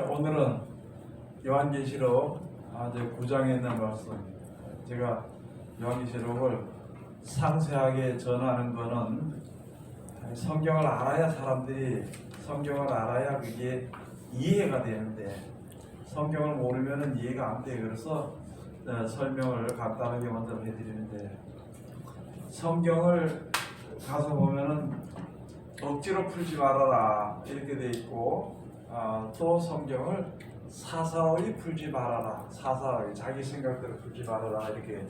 오늘은 요한계시록 9장에 있는 말씀, 제가 요한계시록을 상세하게 전하는 것은 성경을 알아야 사람들이 성경을 알아야 그게 이해가 되는데 성경을 모르면 이해가 안 돼요. 그래서 설명을 간단하게 먼저 해드리는데, 성경을 가서 보면은 억지로 풀지 말아라 이렇게 돼 있고, 또 성경을 사사로이 풀지 말아라, 사사로이 자기 생각대로 풀지 말아라 이렇게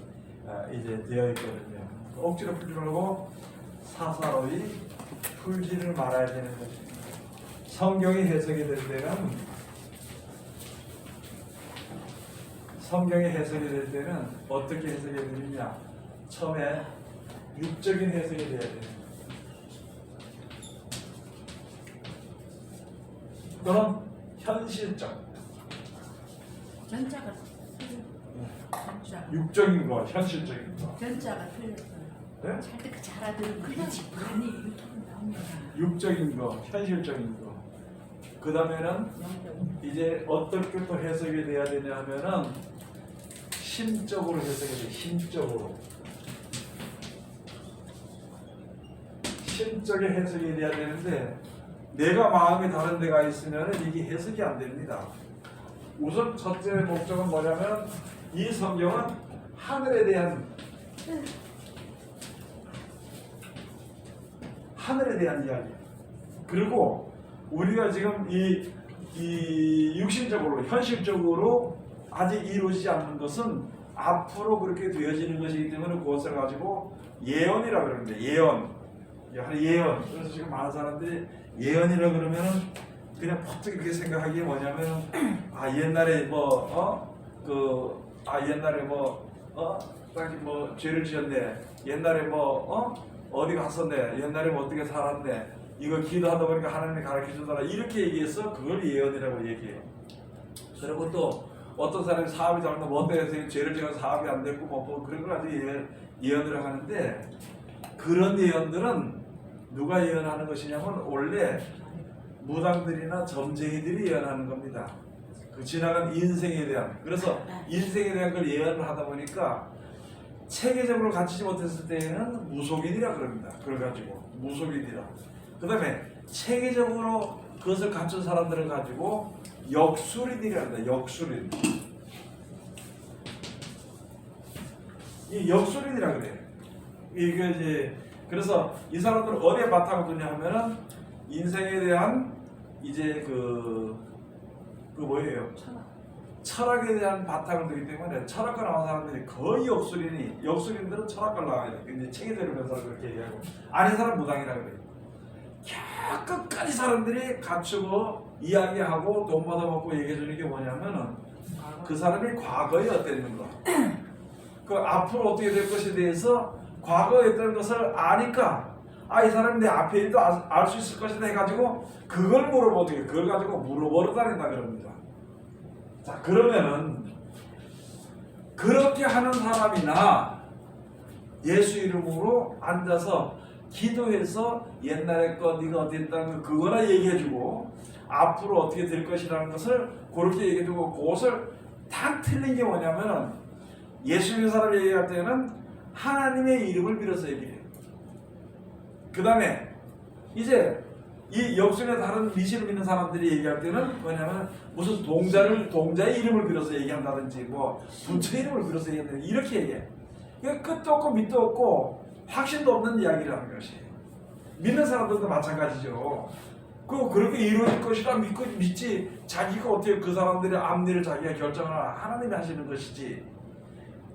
이제 되어 있거든요. 억지로 풀지 말고 사사로이 풀지를 말아야 되는 것입니다. 성경이 해석이 될 때는 어떻게 해석이 되느냐? 처음에 육적인 해석이 돼야 됩니다. 또는 현실적, 전자가 육적인 거, 현실적인 거. 전자가 틀렸어요. 네? 잘때 잘 알아들은 거지. 아니 유튜브 나오면 육적인 거, 현실적인 거. 그 다음에는 이제 어떻게 또 해석이 돼야 되냐 하면은 심적으로 해석이 돼. 심적인 해석이 돼야 되는데, 내가 마음이 다른 데가 있으면 이게 해석이 안 됩니다. 우선 첫째 목적은 뭐냐면, 이 성경은 하늘에 대한 이야기. 그리고 우리가 지금 이 육신적으로, 현실적으로 아직 이루어지지 않는 것은 앞으로 그렇게 되어지는 것이기 때문에 그것을 가지고 예언이라 그러는데, 예언. 그래서 지금 많은 사람들이 예언이라 그러면은 그냥 퍼뜩 그렇게 생각하기에 뭐냐면, 옛날에 딱히 죄를 지었네. 옛날에 어디 갔었네. 옛날에 어떻게 살았네. 이거 기도하다 보니까 하나님이 가르쳐 주더라. 이렇게 얘기해서 그걸 예언이라고 얘기해요. 그리고 또 어떤 사람이 사업이 잘못하면 어떤 해서 죄를 지어서 사업이 안 됐고 그런 걸 아주 예언이라고 하는데, 그런 예언들은 누가 예언하는 것이냐면 원래 무당들이나 점쟁이들이 예언하는 겁니다. 그 지나간 인생에 대한, 그래서 인생에 대한 걸 예언을 하다 보니까 체계적으로 갖추지 못했을 때에는 무속인이라 그럽니다. 그걸 가지고 무속인이라. 그 다음에 체계적으로 그것을 갖춘 사람들을 가지고 역술인이라 합니다. 역술인. 이 역술인이라 그래요. 이게 이제 그래서 이 사람들은 어디에 바탕을 두냐 하면은 인생에 대한 이제 뭐예요? 철학에 대한 바탕을 두기 때문에 철학과 나온 사람들이 거의 역술인들은 철학과 나와야 돼. 근데 체계적으로 면 사람 그렇게 얘기하고, 아닌 사람 무당이라 그래요. 끝까지 사람들이 갖추고 이야기하고 돈 받아먹고 얘기해주는 게 뭐냐면은 그 사람이 과거에 어땠는가, 그 앞으로 어떻게 될 것에 대해서 과거에 했던 것을 아니까, 이 사람이 내 앞에 일도 알 수 있을 것이다 해가지고 그걸 물어보게, 그걸 가지고 물어보러 다닌다 그럽니다. 자, 그러면은 그렇게 하는 사람이나 예수 이름으로 앉아서 기도해서 옛날에 거 네가 어디 했다는 거 그거나 얘기해주고 앞으로 어떻게 될 것이라는 것을 그렇게 얘기해주고, 그것을 다 틀린 게 뭐냐면은, 예수 믿는 사람 얘기할 때는 하나님의 이름을 빌어서 얘기해요. 그 다음에 이제 이 역술에 다른 미신을 믿는 사람들이 얘기할 때는 뭐냐면 무슨 동자의 이름을 빌어서 얘기한다든지 부처 이름을 빌어서 얘기한다든지 이렇게 얘기해. 그러니까 끝도 없고 밑도 없고 확신도 없는 이야기라는 것이에요. 믿는 사람들도 마찬가지죠. 그렇게 이루어질 것이라 믿지, 자기가 어떻게 그 사람들의 앞일을 자기가 결정을 하나님이 하시는 것이지.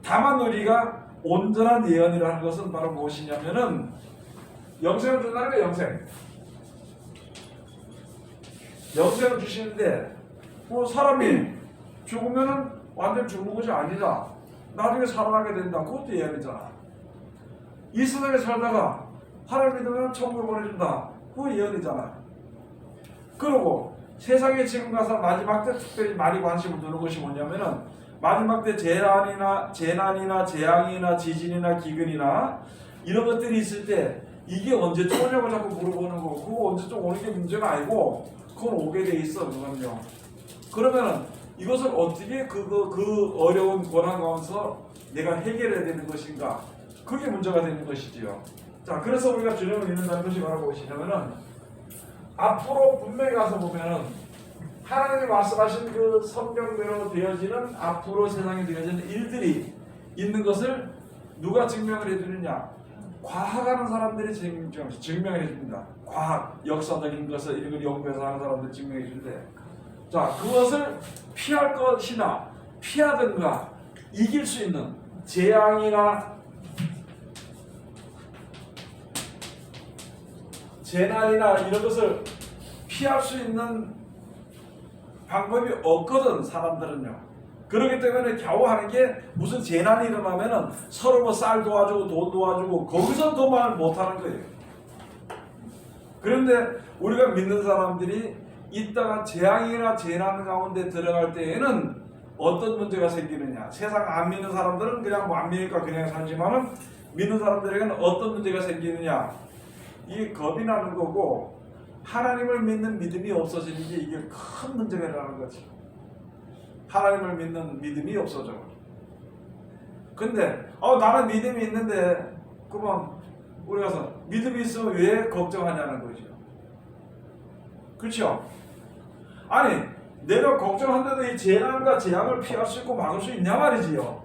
다만 우리가 온전한 예언이라는 것은 바로 무엇이냐면은 영생을 준다는 거예요. 영생을 주시는데, 사람이 죽으면은 완전 죽는 것이 아니라 나중에 살아나게 된다. 그것도 예언이잖아. 이 세상에 살다가 하나님 믿으면 천국을 보내준다. 그거 예언이잖아. 그리고 세상에 지금 가서 마지막 때 특별히 많이 관심을 두는 것이 뭐냐면은, 마지막 때 재난이나 재앙이나 지진이나 기근이나 이런 것들이 있을 때 이게 언제쯤 오냐고 자꾸 물어보는 거고, 그거 언제쯤 오는 게 문제가 아니고 그건 오게 돼 있어. 그건요. 그러면은 이것을 어떻게 그 어려운 고난 가운데서 내가 해결해야 되는 것인가? 그게 문제가 되는 것이지요. 자, 그래서 우리가 주님을 믿는다는 것이 뭐라고 보시냐면은 앞으로 분명히 가서 보면은 하나님이 말씀하신 그 성경대로 되어지는 앞으로 세상에 되어지는 일들이 있는 것을 누가 증명을 해주느냐? 과학하는 사람들이 증명을 해줍니다. 과학, 역사적인 것을 이런 걸 연구해서 하는 사람들이 증명해 주는데, 자, 그것을 피할 것이나 피하든가 이길 수 있는 재앙이나 재난이나 이런 것을 피할 수 있는 방법이 없거든, 사람들은요. 그렇기 때문에 겨우 하는 게 무슨 재난이 일어나면은 서로 뭐 쌀 도와주고 돈 도와주고 거기서 더 말 못하는 거예요. 그런데 우리가 믿는 사람들이 이따가 재앙이나 재난 가운데 들어갈 때에는 어떤 문제가 생기느냐? 세상 안 믿는 사람들은 그냥 뭐 안 믿으니까 그냥 살지만은 믿는 사람들에게는 어떤 문제가 생기느냐? 이게 겁이 나는 거고 하나님을 믿는 믿음이 없어지는 게 이게 큰 문제가 일어나는 거지. 하나님을 믿는 믿음이 없어져. 근데 나는 믿음이 있는데 그만 우리 가서 믿음이 있으면 왜 걱정하냐는 거죠. 그렇죠? 아니 내가 걱정한데도 이 재난과 재앙을 피할 수 있고 막을 수 있냐 말이지요.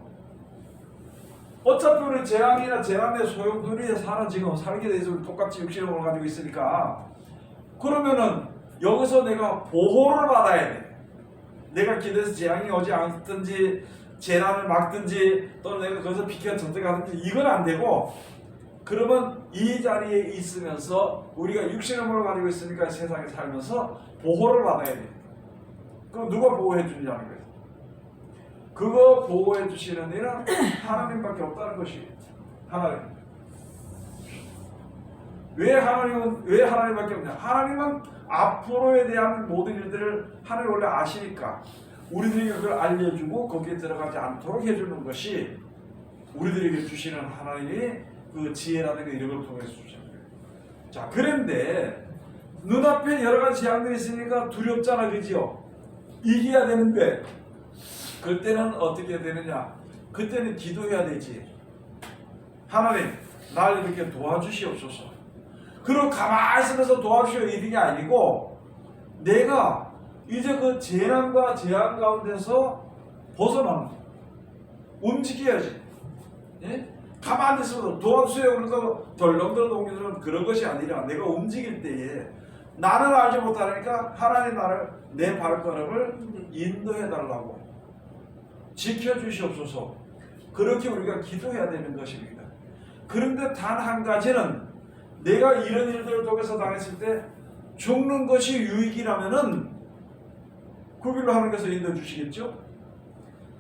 어차피 우리 재앙이나 재난의 소용돌이에 사는 지금 살게 돼서 똑같이 육신을 가지고 있으니까 그러면은 여기서 내가 보호를 받아야 돼. 내가 기도해서 재앙이 오지 않든지 재난을 막든지 또는 내가 거기서 비켜 전쟁하든지 이건 안 되고, 그러면 이 자리에 있으면서 우리가 육신의 몸을 가지고 있으니까 세상에 살면서 보호를 받아야 돼. 그럼 누가 보호해 주느냐는 거예요. 그거 보호해 주시는 이는 하나님밖에 없다는 것이 하나님. 왜 하나님밖에 없냐? 하나님은 앞으로에 대한 모든 일들을 하나님 원래 아시니까 우리들에게 그걸 알려주고 거기에 들어가지 않도록 해주는 것이 우리들에게 주시는 하나님의 그 지혜라든가 이런 걸 통해서 주시는 거예요. 자, 그런데 눈앞에 여러 가지 재앙들이 있으니까 두렵잖아, 그지요? 이겨야 되는데 그때는 어떻게 되느냐? 그때는 기도해야 되지. 하나님, 날 이렇게 도와주시옵소서. 그리고 가만히 있으면서 도와주셔 이런 게 아니고 내가 이제 그 재난과 재앙 가운데서 벗어나는 거야. 움직여야지. 예? 가만히 있어도 도와주세요 그래서 덜렁덜렁 옮기는 그런 것이 아니라 내가 움직일 때에 나는 알지 못하니까 하나님 나를 내 발걸음을 인도해 달라고 지켜주시옵소서. 그렇게 우리가 기도해야 되는 것입니다. 그런데 단 한 가지는 내가 이런 일들을 통해서 당했을 때 죽는 것이 유익이라면은 그 길로 하나님께서 인도해 주시겠죠?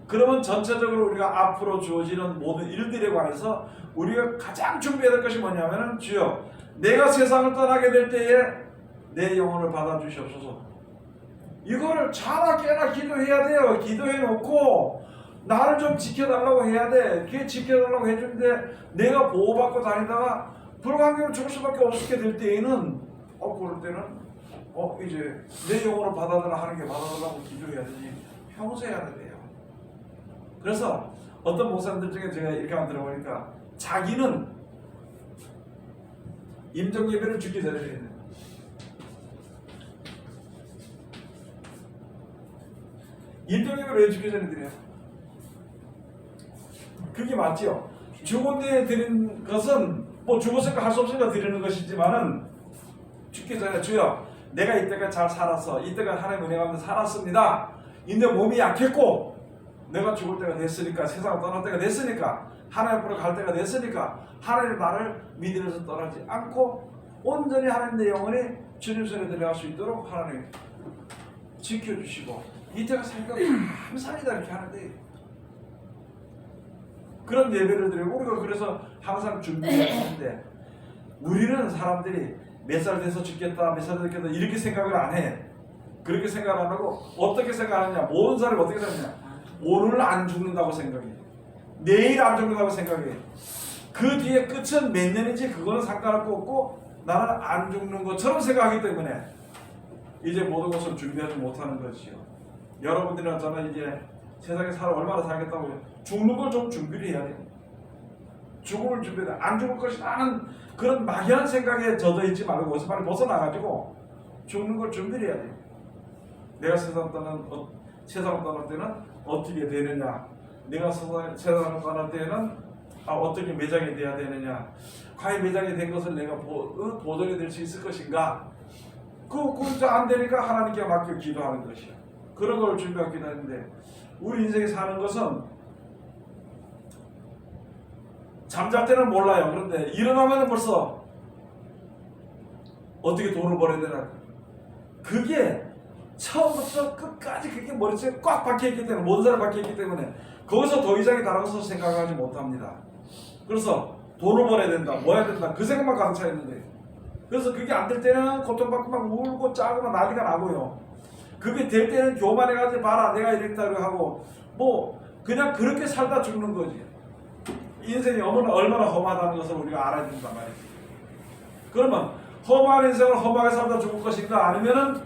그러면 전체적으로 우리가 앞으로 주어지는 모든 일들에 관해서 우리가 가장 준비해야 될 것이 뭐냐면은 주여 내가 세상을 떠나게 될 때에 내 영혼을 받아주시옵소서. 이거를 자나 깨나 기도해야 돼요. 기도해 놓고 나를 좀 지켜달라고 해야 돼. 그게 지켜달라고 해주는데 내가 보호받고 다니다가 불가항력으로 죽을 수밖에 없게 될 때에는 그럴 때는 이제 내 영혼을 받아달라 하는 게 받아달라고 기도해야 되지 평소에 해야 돼요. 그래서 어떤 목사님들 중에 제가 이렇게 한번 들어보니까 자기는 임종 예배를 죽기 전에 드리는 임종 예배를 왜 죽기 전에 드려요? 그게 맞죠? 죽은 뒤에 드리는 것은 뭐 죽었으니까 할 수 없으니까 드리는 것이지만은 죽기 전에 주여 내가 이때가 잘 살았어. 이때가 하나님 은혜 가운데 살았습니다. 이제 몸이 약했고 내가 죽을 때가 됐으니까 세상을 떠날 때가 됐으니까 하나님 앞으로 갈 때가 됐으니까 하나님 나를 믿으면서 떠나지 않고 온전히 하나님 내 영혼이 주님 손에 들어갈 수 있도록 하나님 지켜주시고 이때가 살니까 감사합니다 이렇게 하는데 그런 예배를 드리고 우리가 그래서 항상 준비하는데 우리는 사람들이 몇 살 돼서 죽겠다 몇 살 됐겠다 이렇게 생각을 안 해. 그렇게 생각 안 하고 어떻게 생각하느냐 모든 사람이 어떻게 생각하느냐 오늘 안 죽는다고 생각해. 내일 안 죽는다고 생각해. 그 뒤에 끝은 몇 년인지 그거는 상관없고 나는 안 죽는 것처럼 생각하기 때문에 이제 모든 것을 준비하지 못하는 것이요. 여러분들이나 저는 이제 세상에 얼마나 살겠다고 죽는 걸 좀 준비를 해야 돼요. 죽음을 준비해. 안 죽을 것이라는 그런 막연한 생각에 젖어 있지 말고 어서 빨리 벗어나가지고 죽는 걸 준비를 해야 돼요. 내가 세상을 떠날 때는 어떻게 되느냐, 내가 세상을 떠날 때는 어떻게 매장이 돼야 되느냐, 과연 매장이 된 것을 내가 보존이 될 수 있을 것인가, 그거 안 되니까 하나님께 맡겨 기도하는 것이야. 그런 걸 준비하고 기도하는데, 우리 인생에 사는 것은 잠잘 때는 몰라요. 그런데 일어나면 벌써 어떻게 돈을 벌어야 되나, 그게 처음부터 끝까지 그게 머릿속에 꽉 박혀있기 때문에, 모든 사람이 박혀있기 때문에 거기서 더 이상이 다른 것을 생각하지 못합니다. 그래서 돈을 벌어야 된다, 뭐 해야 된다, 그 생각만 가득 차 있는데, 그래서 그게 안 될 때는 고통받고 막 울고 짜고 막 난리가 나고요. 그게 될 때는 교만해가지고 봐라 내가 이랬다고 하고 뭐 그냥 그렇게 살다 죽는 거지. 인생이 얼마나 험하다는 것을 우리가 알아야 된단 말이지. 그러면 험한 인생을 험하게 살다 죽을 것인가, 아니면은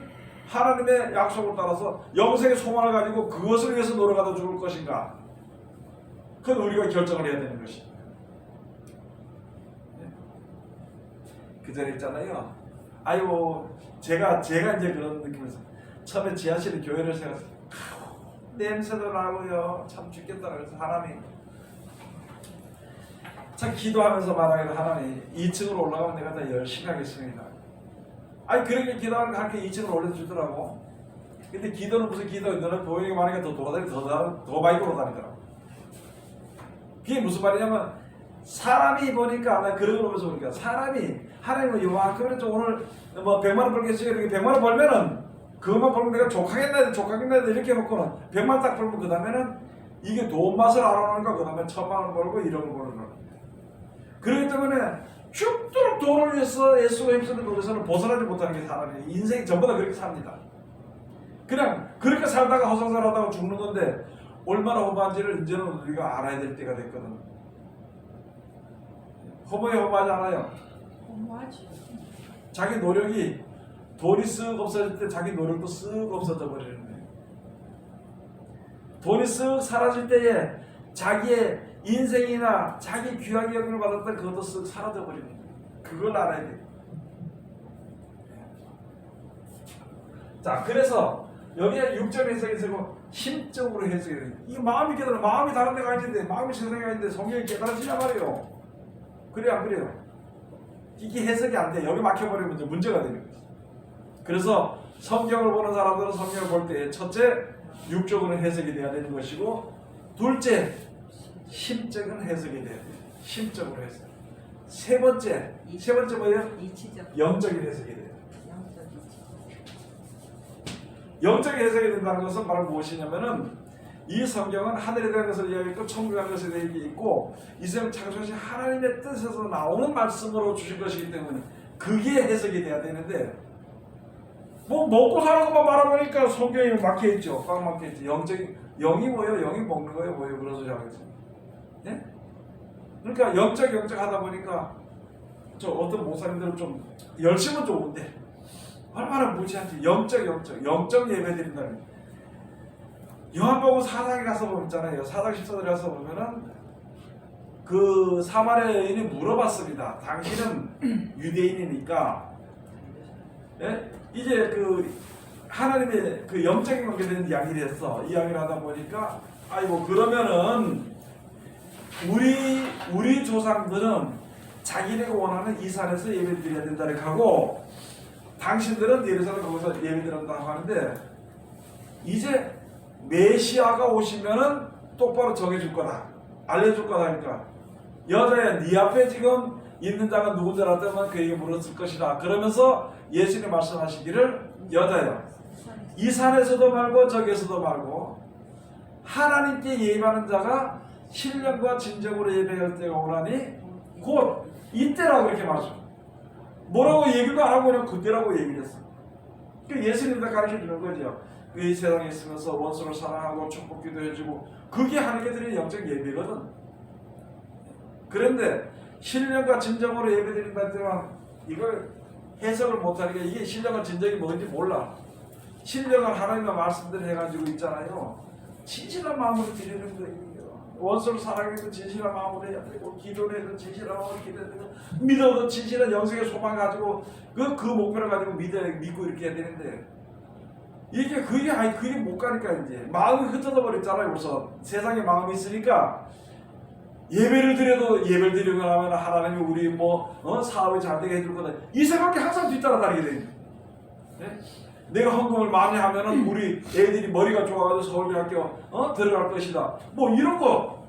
하나님의 약속을 따라서 영생의 소망을 가지고 그것을 위해서 노력하다 죽을 것인가, 그건 우리가 결정을 해야 되는 것입니다. 그 전에 있잖아요. 아이고 제가 이제 그런 느낌에서 처음에 지하실에 교회를 세웠어요. 냄새도 나고요. 참 죽겠다. 그래서 하나님, 참 기도하면서 말하기로, 하나님 2층으로 올라가면 내가 다 열심히 하겠습니다. 아니 그렇게 기도하는 거 그렇게 2층으로 올려주더라고. 근데 기도는 무슨 기도, 너는 보이는 게 많으니까 더 많이 돌아다니더라고. 그게 무슨 말이냐면, 사람이 보니까, 나 그런 걸 보면서 보니까, 사람이 하나님은 요만큼은 좀 오늘 뭐 100만 원 벌겠어요. 이렇게 100만 원 벌면은 그것만 벌면 내가 족하겠나 이렇게 해놓고는 100만 원 딱 벌면 그 다음에는 이게 돈 맛을 알아놓으니까 그 다음에 1000만 원 벌고 1억을 버는 거야. 그렇기 때문에 죽도록 돈을 위해서 애쓰고 힘쓰는 것에서는 벗어나지 못하는 게 사람이에요. 인생이 전부 다 그렇게 삽니다. 그냥 그렇게 살다가 허송살하다가 죽는 건데, 얼마나 험한지를 이제는 우리가 알아야 될 때가 됐거든. 험하지 않아요? 허무하지. 자기 노력이, 돈이 쓱 없어질 때 자기 노력도 쓱 없어져 버리는 거예요. 돈이 쓱 사라질 때에 자기의 인생이나 자기 귀하게 여김을 받았던 그것도 쓱 사라져 버리는 거예요. 그걸 알아야 돼요. 자, 그래서 여기에 육적 해석에서 심적으로 해석해야 돼요. 이 마음이 깨달아, 마음이 다른 데가 있는데, 마음이 세상에 가 있는데 성경이 깨달아지냐 말이에요. 그래요, 안 그래요? 이게 해석이 안 돼. 여기 막혀버리면 이제 문제가 되는 거죠. 그래서 성경을 보는 사람들은 성경을 볼 때, 첫째, 육적으로 해석이 돼야 되는 것이고, 둘째, 심적인 해석이 돼야 돼요. 심적으로 해석. 세 번째 뭐예요? 영적인 해석이 돼요. 영적인 해석이 된다는 것은 바로 무엇이냐면은, 이 성경은 하늘에 대한 것을 이야기했고 천국에 대한 것에 대해 있고, 이 세상 창조하신 하나님의 뜻에서 나오는 말씀으로 주신 것이기 때문에 그게 해석이 돼야 되는데, 뭐 먹고 사는 것만 말아보니까 성경이 막혀있죠. 꽉 막혀있죠. 영이 뭐예요? 영이 먹는 거예요? 뭐예요? 그런 소리 하겠죠. 예? 그러니까 영적 하다 보니까 저 어떤 목사님들은 좀 열심은 좋은데 얼마나 무지한지 영적 예배 드린다는. 요한복음 4장에 가서 보면 있잖아요. 4장 14절에 가서 보면은 그 사마리아 여인이 물어봤습니다. 당신은 유대인이니까, 예? 이제 그 하나님의 그 영적인 관계에 대한 이야기를 했어. 이야기를 하다 보니까, 아이고 그러면은 우리 조상들은 자기네가 원하는 이 산에서 예배를 드려야 된다고 하고, 당신들은 예루살렘 거기서 예배 드린다고 하는데, 이제 메시아가 오시면은 똑바로 정해줄 거다, 알려줄 거다 하니까, 여자야 네 앞에 지금 있는 자가 누군지 알았다면 그에게 물었을 것이다. 그러면서 예수님이 말씀하시기를, 여자야 이 산에서도 말고 저기에서도 말고 하나님께 예배하는 자가 신령과 진정으로 예배할 때가 오라니 곧 이때라고 이렇게 말씀. 뭐라고 얘기도 안 하고 그냥 그때라고 얘기를 했어. 그 예수님이 가르쳐 주는 거죠. 이 세상에 있으면서 원수를 사랑하고 축복기도 해주고, 그게 하나님께 드리는 영적 예배거든. 그런데 신령과 진정으로 예배드린다는 때만 이걸 해석을 못하니까, 이게 신령과 진정이 뭔지 몰라. 신령한 하나님의 말씀들 해가지고 있잖아요. 진실한 마음으로 드리는 거예요. 원수를 사랑해도 진실한 마음으로 해야 되고, 기도를 해도 진실한 마음으로 기도해야 되고, 믿어도 진실한 영생의 소망 가지고 그 목표를 가지고 믿고 이렇게 해야 되는데, 그게 못 가니까 이제 마음이 흩어져 버렸잖아요. 우선 세상에 마음이 있으니까 예배를 드려도 예배를 드리고 나면 하나님이 우리 사업이 잘 되게 해줄 거다, 이 생각이 항상 뒤따라다니게 됩니다. 네? 내가 헌금을 많이 하면은 우리 애들이 머리가 좋아가지고 서울대학교 들어갈 것이다, 뭐 이런 거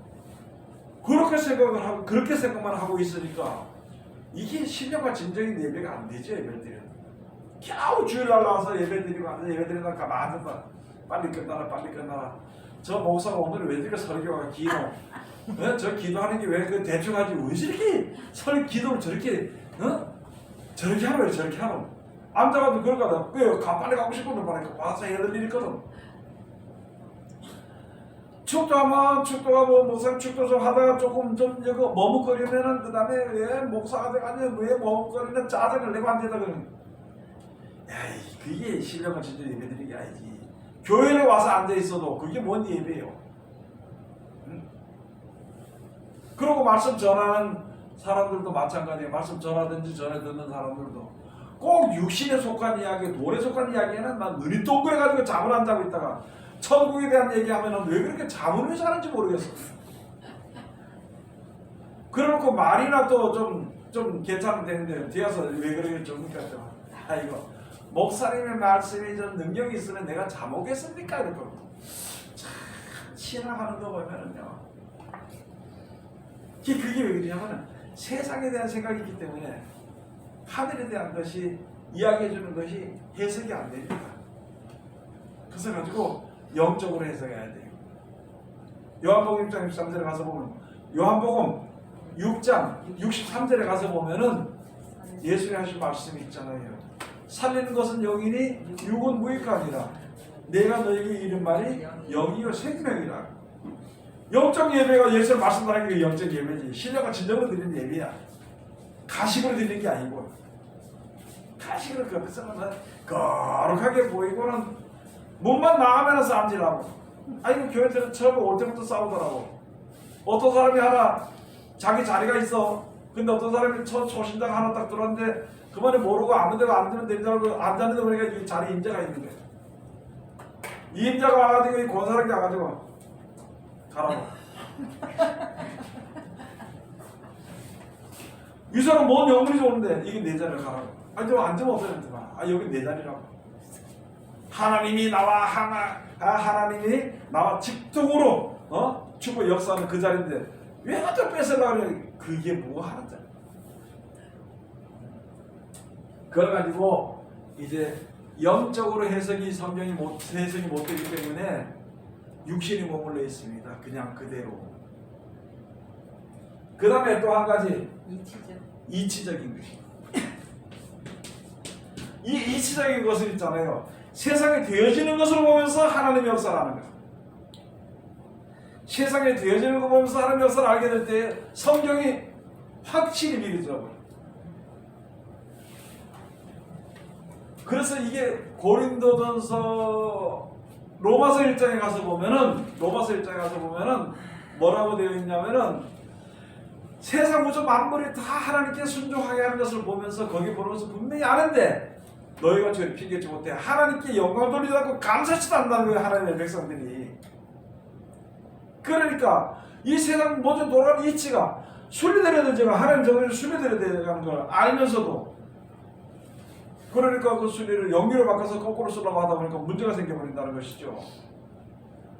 그렇게 생각만 하고 있으니까 이게 신령과 진정인 예배가 안 되죠. 예배를 드려 겨우 주일날 나와서 예배 드리고 앉아서 예배 드리다가 가만히 앉았다. 빨리 끝나라. 저 목사가 오늘 왜 이렇게 설교가 기노? 네? 저 기도하는 게 왜 그 대충 하지? 왜 저렇게 기도를 저렇게 저렇게 하노? 왜 저렇게 하노? 앉아가지고 그러니까 왜 빨리 가고 싶은데 말이니까 와서 해야 될 일이 있거든. 축도하면 목사 축도 좀 하다가 조금 좀 이거 머뭇거리면은 그 다음에 왜 목사가 돼가지고 왜 머뭇거리는 짜증을 내고 앉아다 그러는. 야이, 그게 신령한 진짜 예배드리는 게 아니지. 교회에 와서 앉아 있어도 그게 뭔 예배예요? 응? 그러고 말씀 전하는 사람들도 마찬가지예요. 말씀 전하든지 전해 듣는 사람들도 꼭 육신에 속한 이야기, 돈에 속한 이야기에는 난 눈이 동그래가지고 잠을 안 자고 있다가 천국에 대한 얘기하면은 왜 그렇게 잠을 왜 자는지 모르겠어. 그래놓고 말이나 또 좀 괜찮으면 되는데 뒤에서 왜 그러게 줍니까? 이거 목사님의 말씀이 좀 능력이 있으면 내가 잠오겠습니까? 이럴 거고. 참 신앙하는 거 보면은요, 그게 왜 그러냐면 세상에 대한 생각이 있기 때문에 하늘에 대한 것이 이야기해주는 것이 해석이 안 됩니다. 그래서 가지고 영적으로 해석해야 돼요. 요한복음 6장 63절에 가서 보면, 요한복음 6장 63절에 가서 보면은 예수님이 하신 말씀이 있잖아요. 살리는 것은 영이니 육은 무익하니라. 내가 너에게 이른 말이 영이요 생명이라. 영적 예배가 예수를 말씀하는 게 영적 예배지. 신령과 진정으로 드리는 예배야. 가식으로 드리는 게 아니고, 가식으로 그것은 거룩하게 보이고는 몸만 나가면 싸움질하고. 아이고 교회들은 처음에 올 때부터 싸우더라고. 어떤 사람이 하나 자기 자리가 있어. 근데 어떤 사람이 초신자가 하나 딱 들어왔는데 그만에 모르고 아무 데가 앉으면 되는 줄 알고 앉았는데 보니까 이 자리에 임자가 있는 거야. 이 임자가 와가지고 이 권사람이 와가지고 가라고. 이 사람 뭔 영물이 좋은데 이게 내 자리를 가라고. 아니 좀 앉으면 없어졌지만 여기 내 자리라고. 하나님이 나와 직통으로 축복 역사하는 그 자리인데 왜 갖다 뺏으려고 그래. 그게 뭐 하는 자리. 그래가지고 이제 영적으로 성경이 해석이 못 되기 때문에 육신이 머물러 있습니다. 그냥 그대로. 그 다음에 또 한 가지 이치적인 것이. 이 이치적인 것을 있잖아요. 세상에 되어지는 것을 보면서 하나님의 역사를 하는 거예요. 세상에 되어지는 걸 보면서 하나님의 역사를 알게 될 때 성경이 확실히 믿어져요. 그래서 이게 고린도전서 로마서 1장에 가서 보면은 뭐라고 되어 있냐면은 세상 우주 만물이 다 하나님께 순종하게 하는 것을 보면서 거기 보면서 분명히 아는데 너희가 저를 피하지 못해 하나님께 영광을 돌리지 않고 감사치도 않는다는 거예요. 하나님의 백성들이. 그러니까 이 세상 모든 돌아가는 이치가 순리대로 되지만 하나님 정의를 순리대로 되는 걸 알면서도 그러니까 그 순리를 영리로 바꿔서 거꾸로 쓰려고 하다 보니까 문제가 생겨버린다는 것이죠.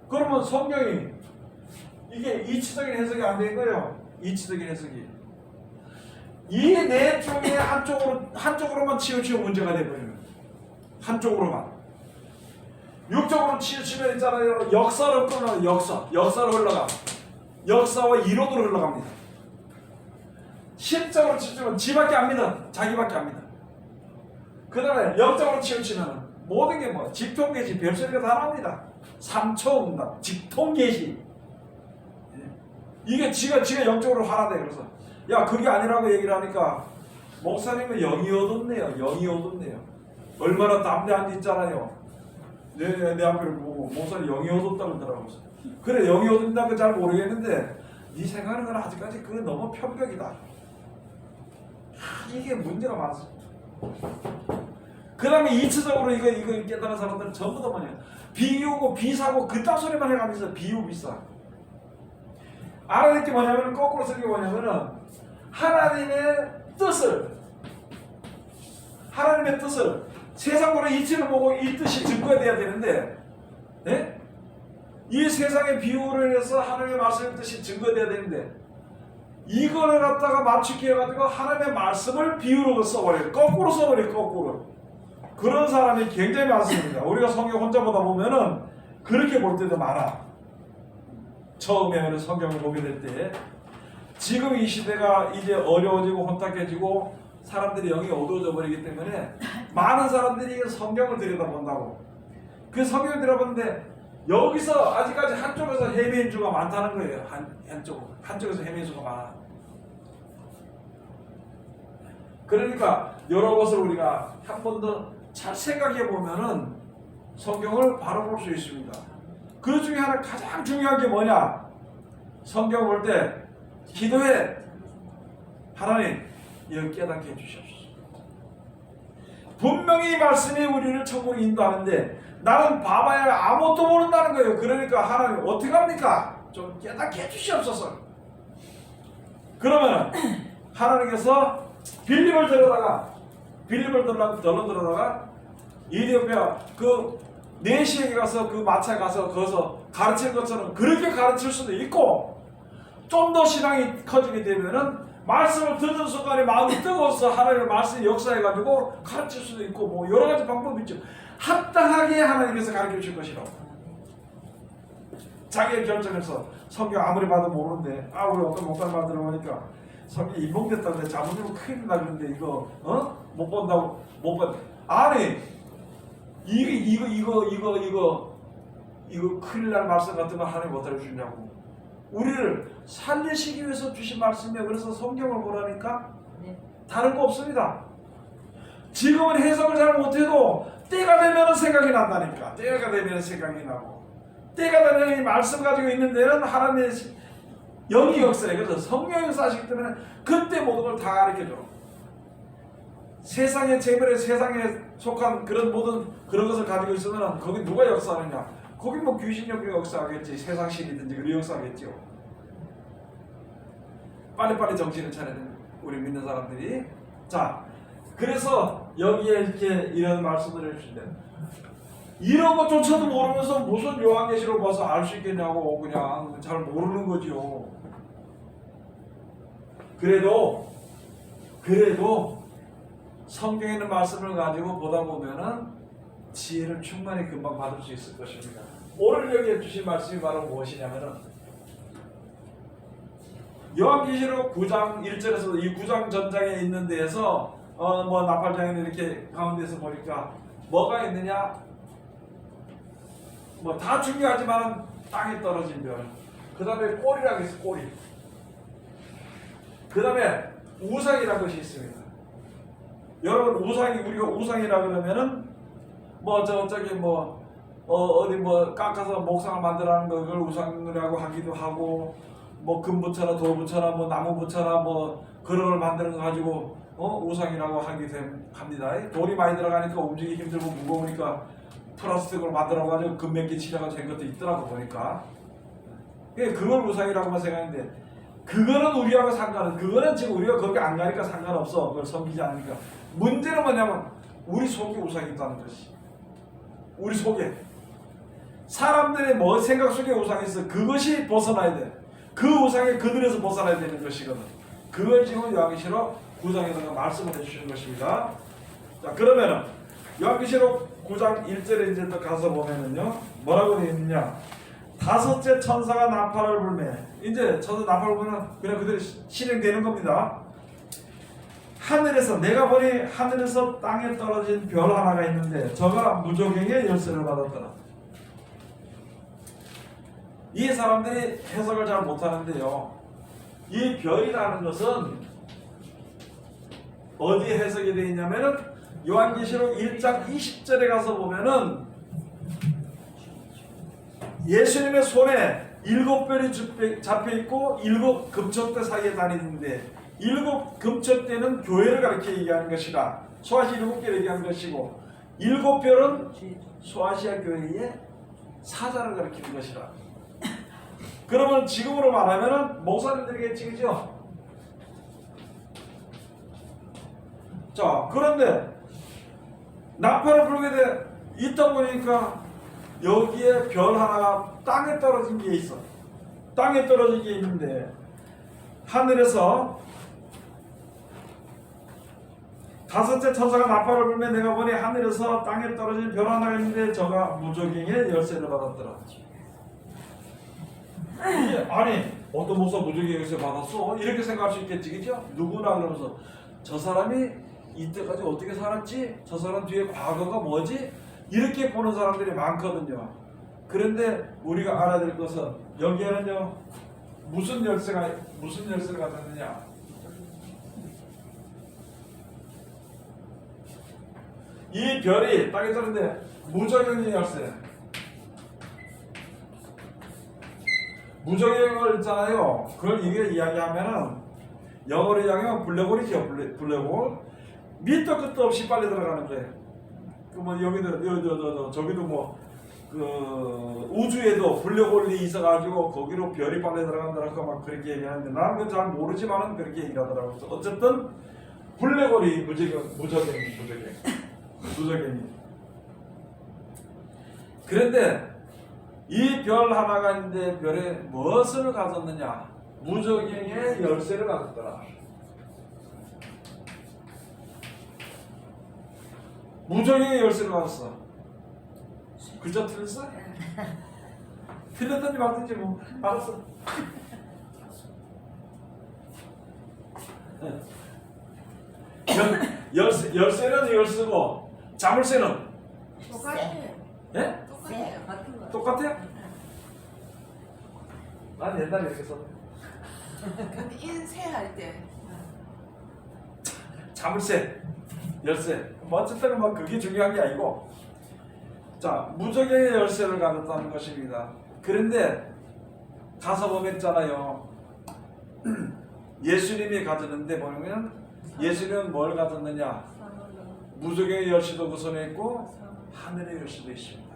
그러면 성경이 이게 이치적인 해석이 안 된 거예요. 이치적인 해석이. 이 네 중에 한쪽으로만 치우치면 문제가 돼버리는 거예요. 한쪽으로만. 육적으로 치우치면 있잖아요. 역사로 끊어요. 역사로 흘러가. 역사와 이론으로 흘러갑니다. 실적으로 치우치면 지밖에 안 믿어. 자기밖에 안 믿어. 그 다음에 영적으로 치우치면 모든 게 직통계시 별소리가 다 나옵니다. 삼초응답, 직통계시. 이게 지가 영적으로 하나돼. 그래서 야 그게 아니라고 얘기를 하니까 목사님은 영이 얻었네요. 얼마나 담대한지 있잖아요. 내 앞을 보고 목사님 영이 어둡다고 그러더라고. 그래 영이 어둡다는 건 잘 모르겠는데 네 생각하는 건 아직까지 그건 너무 편벽이다. 이게 문제가 많았어. 그 다음에 2차적으로 이거 깨달은 사람들은 전부 다 뭐냐, 비유고 비사고 그딴 소리만 해가면서 비유 비사. 알아낼 게 뭐냐면, 거꾸로 쓴 게 뭐냐면은 하나님의 뜻을 세상으로 이치를 보고 이 뜻이 증거돼야 되는데, 예? 이 세상의 비유를 해서 하나님의 말씀의 뜻이 증거돼야 되는데, 이거를 갖다가 맞추기 해가지고 하나님의 말씀을 비유로 써버려요. 거꾸로 써버려요. 거꾸로. 그런 사람이 굉장히 많습니다. 우리가 성경 혼자 보다 보면은 그렇게 볼 때도 많아. 처음에 성경을 보게 될 때, 지금 이 시대가 이제 어려워지고 혼탁해지고 사람들이 영이 어두워져 버리기 때문에 많은 사람들이 성경을 들여다본다고. 그 성경을 들여다보는데 여기서 아직까지 한쪽에서 헤매인 주가 많다는 거예요. 한쪽에서 헤매인 주가 많아. 그러니까 여러 것을 우리가 한 번 더 잘 생각해 보면은 성경을 바로 볼 수 있습니다. 그 중에 하나 가장 중요한 게 뭐냐? 성경 볼 때 기도해. 하나님, 이걸 깨닫게 해주시옵소서. 분명히 이 말씀이 우리를 천국에 인도하는데 나는 바바야 아무것도 모른다는 거예요. 그러니까 하나님 어떻게 합니까? 좀 깨닫게 해주시옵소서. 그러면 하나님께서 빌립을 들어다가 이디오피아 그 내시에게 가서 그 마차에 가서 거기서 가르칠 것처럼 그렇게 가르칠 수도 있고, 좀 더 신앙이 커지게 되면은 말씀을 듣는 순간에 마음이 뜨거워서 하나님의 말씀이 역사해가지고 가르칠 수도 있고, 뭐 여러 가지 방법이 있죠. 합당하게 하나님께서 가르쳐 줄 것이라고. 자기의 결정해서 성경 아무리 봐도 모르는데, 우리 어떤 목사님 들어보니까 성경 인봉됐다는데 잘못되면 큰일 나는데 이거 못 본다고 못 본. 아니 이거 큰일 날 말씀 같은 거 하나님 못 알려주냐고. 우리를 살리시기 위해서 주신 말씀이에요. 그래서 성경을 보라니까 다른 거 없습니다. 지금은 해석을 잘 못해도 때가 되면 생각이 난다니까. 때가 되면 생각이 나고, 때가 되면 이 말씀 가지고 있는 데는 하나님의 영이 역사해. 그래서 성령이 역사하시기 때문에 그때 모든 걸 다 가르쳐줘. 세상의 재물에 세상에 속한 그런 모든 그런 것을 가지고 있으면 거기 누가 역사하느냐? 거기 뭐 귀신력이 역사하겠지. 세상 신이든지 그런 역사하겠죠. 빨리빨리 정신을 차려야 됩니다. 우리 믿는 사람들이. 자, 그래서 여기에 이렇게 이런 말씀을 해주신대. 이런 것조차도 모르면서 무슨 요한계시록 봐서 알 수 있겠냐고. 그냥 잘 모르는 거죠. 그래도 성경에 있는 말씀을 가지고 보다 보면은 지혜를 충만히 금방 받을 수 있을 것입니다. 오늘 여기에 주신 말씀이 바로 무엇이냐면은 요한계시록 9장 1절에서 이 9장 전장에 있는 데에서 뭐 나팔장에는 이렇게 가운데서 보니까 뭐가 있느냐? 뭐 다 중요하지만 땅에 떨어진 별. 그 다음에 꼬리라고 있어. 꼬리. 그 다음에 우상이라는 것이 있습니다. 여러분 우리가 우상이라 그러면은 어디 깎아서 목상을 만들어하는 그걸 우상이라고 하기도 하고, 뭐 금 붙여라 돌 붙여라 뭐 나무 붙여라 뭐 그런 걸 만드는 거 가지고 우상이라고 하기도 합니다. 돌이 많이 들어가니까 움직이기 힘들고 무거우니까 플라스틱으로 만들어가지고 금면기 칠해가 된 것도 있더라고 보니까. 그걸 우상이라고만 생각했는데, 그거는 우리하고 그거는 지금 우리가 그렇게 안 가니까 상관없어. 그걸 섬기지 않으니까. 문제는 뭐냐면 우리 속에 우상이 있다는 것이. 우리 속에 사람들의 생각 속에 우상이 있어. 그것이 벗어나야 돼. 그 우상의 그늘에서 벗어나야 되는 것이거든. 그걸 지금 요한계시록 9장에서 말씀을 해주시는 것입니다. 자, 그러면은 요한계시록 9장 1절에 이제 또 가서 보면은요, 뭐라고 되어 있느냐? 다섯째 천사가 나팔을 불매. 이제 천사 나팔을 불면 그냥 그대로 실행되는 겁니다. 내가 보니 하늘에서 땅에 떨어진 별 하나가 있는데 저가 무저갱의 열쇠를 받았더라. 이 사람들이 해석을 잘 못하는데요, 이 별이라는 것은 어디에 해석이 되어 있냐면은 요한계시록 1장 20절에 가서 보면은 예수님의 손에 7별이 잡혀 있고 7 금첩대 사이에 다니는데 7 금첩대는 교회를 가르쳐 얘기하는 것이라 소아시아 7개를 얘기하는 것이고 7별은 소아시아 교회의 사자를 가리키는 것이라. 그러면 지금으로 말하면 목사님들이겠지, 그죠? 자, 그런데 나팔을 불게 돼 있다 보니까 여기에 별 하나가 땅에 떨어진 게 있어. 땅에 떨어진 게 있는데 하늘에서 다섯째 천사가 나팔을 불며 내가 보니 하늘에서 땅에 떨어진 별 하나가 있는데 저가 무저갱의 열쇠를 받았더라. 이게 아니 어떤 목사 무저갱의 열쇠 받았어? 이렇게 생각할 수 있겠지, 그죠? 누구나 그러면서 저 사람이 이때까지 어떻게 살았지? 저 사람 뒤에 과거가 뭐지? 이렇게 보는 사람들이 많거든요. 그런데 우리가 알아야 될 것은 여기에는요 무슨 열쇠를 가졌느냐? 이 별이 땅에 떨어졌는데 무저갱의 열쇠. 무저갱을 있잖아요. 그걸 이게 이야기하면은 영어로 이야기하면 블랙홀이죠. 블랙홀. 밑도 끝도 없이 빨리 들어가는 거예요. 그 뭐 여기도 저기도 뭐 그 우주에도 블랙홀이 있어가지고 거기로 별이 빨리 들어간다고 막 그렇게 얘기하는데 나는 그건 잘 모르지만은 그렇게 얘기하더라고요. 어쨌든 블랙홀이 무저갱이. 그런데 이 별 하나가 있는데 별에 무엇을 가졌느냐? 무저갱의 열쇠를 가졌더라. 무저갱의 열쇠를 가졌어. 글자 틀렸어? 틀렸든지 맞든지 뭐 알았어. 열쇠는 열쇠고 자물쇠는 똑같아요. 예? 똑같아요. 같은 거. 똑같아요? 난 옛날에 이렇게 썼네. 그럼 인쇄할 때 자물쇠, 열쇠. 뭐 어쨌든 뭐 그게 중요한 게 아니고, 자 무저갱의 열쇠를 가졌다는 것입니다. 그런데 가서 보면 있잖아요. 예수님이 가졌는데 보면 예수님은 뭘 가졌느냐? 무저갱의 열쇠도 그 손에 있고 하늘의 열쇠도 있습니다.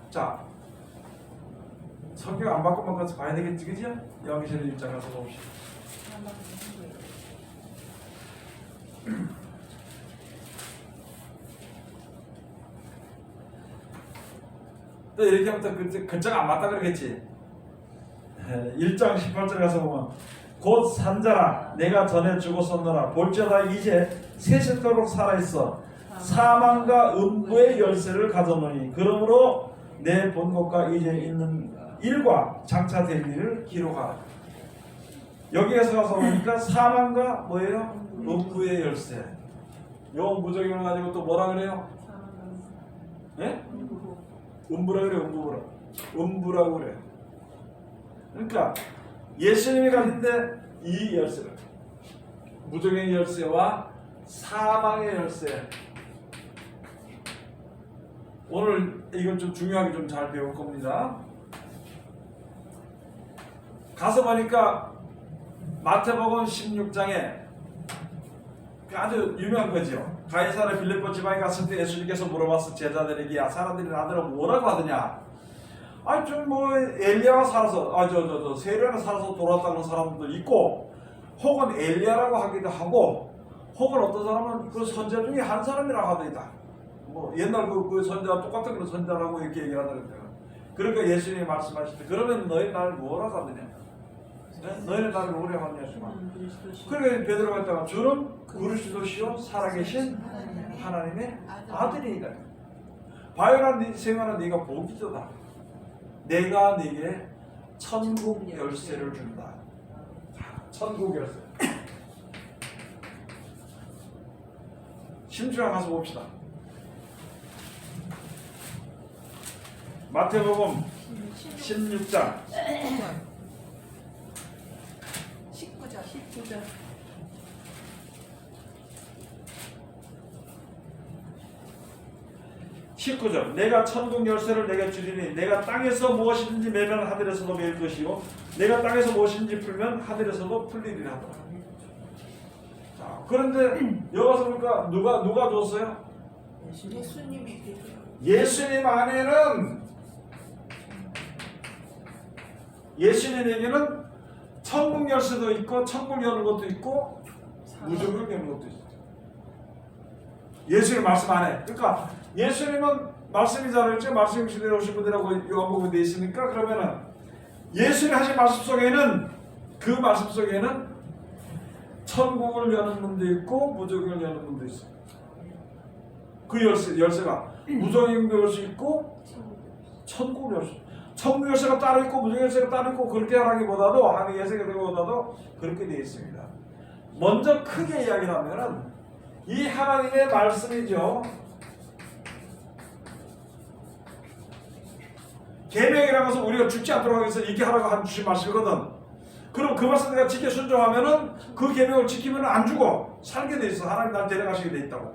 자, 성경 안 바꾸면 가서 봐야 되겠지, 그죠? 요한계시록 1장 가서 봅시다. 또 이렇게 하면 또 글자가 안 맞다 그러겠지. 1장 18절 가서 보면 곧 산자라 내가 전에 죽었었노라 볼지어다 이제 세세토록 살아있어 사망과 음부의 열쇠를 가져노니 그러므로 내 본 곳과 이제 있는 일과 장차 될 일을 기록하라. 여기에서 가서 보니까 사망과 뭐예요? 음부의 열쇠. 요 무저갱을 가지고 또 뭐라 그래요? 예? 음부라 그래. 음부라고 그래. 그러니까 예수님이 가진데 이 열쇠를 무저갱의 열쇠와 사망의 열쇠. 오늘 이건 좀 중요하게 좀 잘 배울 겁니다. 가서 보니까 마태복음 16장에 아주 유명한 거죠. 가이사랴 빌립보 지방에 갔을 때 예수님께서 물어봤어. 제자들에게 야 사람들이 나더러 뭐라고 하더냐? 아니 좀 뭐 엘리야가 살아서 세례가 살아서 돌아왔다는 사람도 있고 혹은 엘리야라고 하기도 하고 혹은 어떤 사람은 그 선자 중에 한 사람이라고 하더이다. 뭐 옛날 그 선자와 똑같은 그런 선자라고 이렇게 얘기를 하더라고요. 그러니까 예수님이 말씀하실 때 그러면 너희 나를 뭐라고 하느냐? 네? 너희는 나를 뭐라고 하느냐? 그러니까 베드로가 했다가 주는 그리스도시요 살아계신 하나님의 아들이다. 바요나 네 생활은 네가 복이다. 내가 네게 천국 열쇠를 준다. 천국 열쇠. 심주에 가서 봅시다. 마태복음 16장 19절. 19절 내가 천국 열쇠를 내게 주리니 내가 땅에서 무엇이든지 매면 하늘에서도 매일 것이요 내가 땅에서 무엇이든지 풀면 하늘에서도 풀리리라 하더라. 자, 그런데 여기서 보니까 누가 줬어요? 예수님이 계세요. 예수님 안에는 예수님에게는 천국 열쇠도 있고 천국 여는 것도 있고 무적을 여는 것도 있어요. 예수님 말씀 안에. 그러니까 예수님은 말씀이잖아요. 지금 말씀 시대에 오신 분들하고 요한복음에 돼 있으니까 그러면은 예수님 하신 말씀 속에는 그 말씀 속에는 천국을 여는 문도 있고 무적을 여는 문도 있어요. 그 열쇠가 무적의 열쇠 있고 천국 열쇠. 천국 열쇠가 따로 있고 무적 열쇠가 따로 있고 그렇게 하기보다도 하나님의 예수가 되기보다도 그렇게 되어 있습니다. 먼저 크게 이야기를 하면은 이 하나님의 말씀이죠. 계명이라는 것은 우리가 죽지 않도록 하기 위해서 이렇게 하라고 한 주신 말씀이거든. 그럼 그 말씀 내가 지켜 순종하면은 그 계명을 지키면 안 죽어. 살게 돼 있어. 하나님 날 데려가시게 돼 있다고.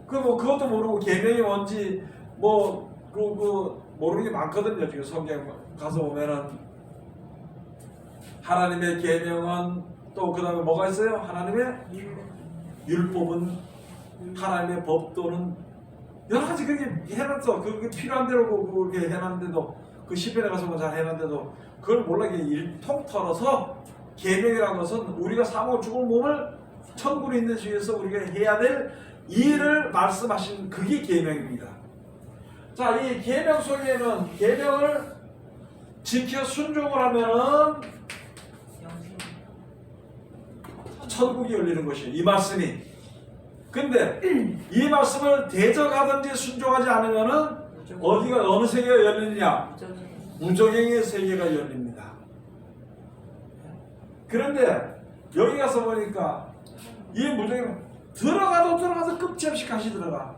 그것도 모르고 계명이 뭔지 모르는 게 많거든요. 지금 성경 가서 보면은 하나님의 계명은 또 그 다음에 뭐가 있어요? 하나님의 율법은 하나님의 법도는 여러 가지 그게 해놨어. 그게 필요한 대로 그게 해놨는데도 그 시편에 가서 잘 해놨는데도 그걸 몰라 이게 일통 털어서 계명이라는 것은 우리가 사고 죽을 몸을 천국에 있는 주에서 우리가 해야 될 일을 말씀하신 그게 계명입니다. 자, 이 계명 속에는 계명을 지켜 순종을 하면은 천국이 열리는 것이에요. 이 말씀이. 근데 이 말씀을 대적하든지 순종하지 않으면은 어느 세계가 열리느냐? 무적행의 세계가 열립니다. 그런데 여기 가서 보니까 이 무적행 들어가서 끝이 없이 가시 들어가.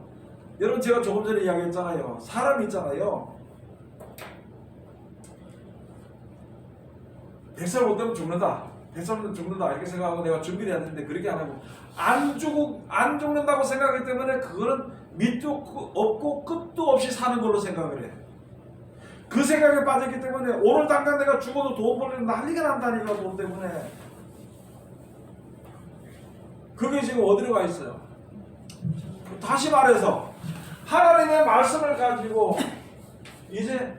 여러분 제가 조금 전에 이야기했잖아요. 사람이 있잖아요. 100살 못 되면 죽는다. 100살 못 되면 죽는다. 이렇게 생각하고 내가 준비를 했는데 그렇게 안 하고 안 죽는다고 생각하기 때문에 그거는 밑도 없고 끝도 없이 사는 걸로 생각을 해. 그 생각에 빠졌기 때문에 오늘 당장 내가 죽어도 돈 벌려면 난리가 난다니까 돈 때문에. 그게 지금 어디로 가 있어요? 다시 말해서 하나님의 말씀을 가지고 이제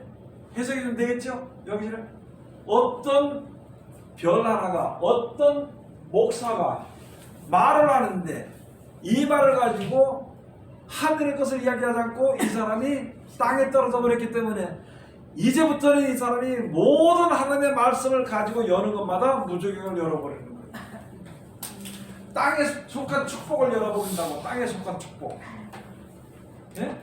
해석이 좀 되겠죠? 여기는 어떤 별 하나가 어떤 목사가 말을 하는데 이 말을 가지고 하늘의 것을 이야기하지 않고 이 사람이 땅에 떨어져 버렸기 때문에 이제부터는 이 사람이 모든 하나님의 말씀을 가지고 여는 것마다 무적행을 열어버리는 거예요. 땅에 속한 축복을 열어버린다고. 땅에 속한 축복. 예?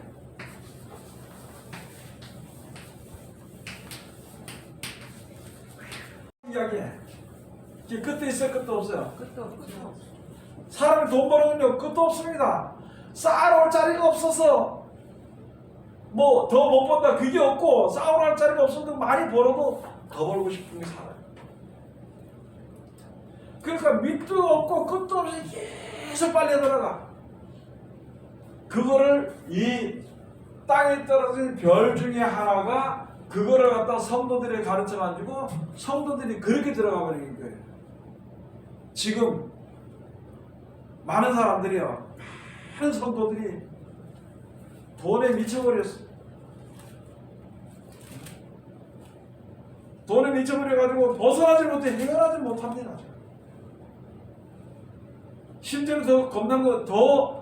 이야기해. 끝도 있어요? 끝도 없어요? 끝도 없고. 사람이 돈 버는군요. 끝도 없습니다. 쌓아놓을 자리가 없어서 뭐 더 못 번다 그게 없고 쌓아놓을 자리가 없어도 많이 벌어도 더 벌고 싶은 게 살아요. 그러니까 밑도 없고 끝도 없이 계속 빨려 들어가. 그거를 이 땅에 떨어진 별 중에 하나가 그거를 갖다 성도들에 가르쳐가지고 성도들이 그렇게 들어가 버리는 거예요. 지금 많은 사람들이요, 많은 성도들이 돈에 미쳐버렸어요. 돈에 미쳐버려가지고 벗어나지 못해, 헤어나지 못합니다. 심지어 더 겁난 거, 더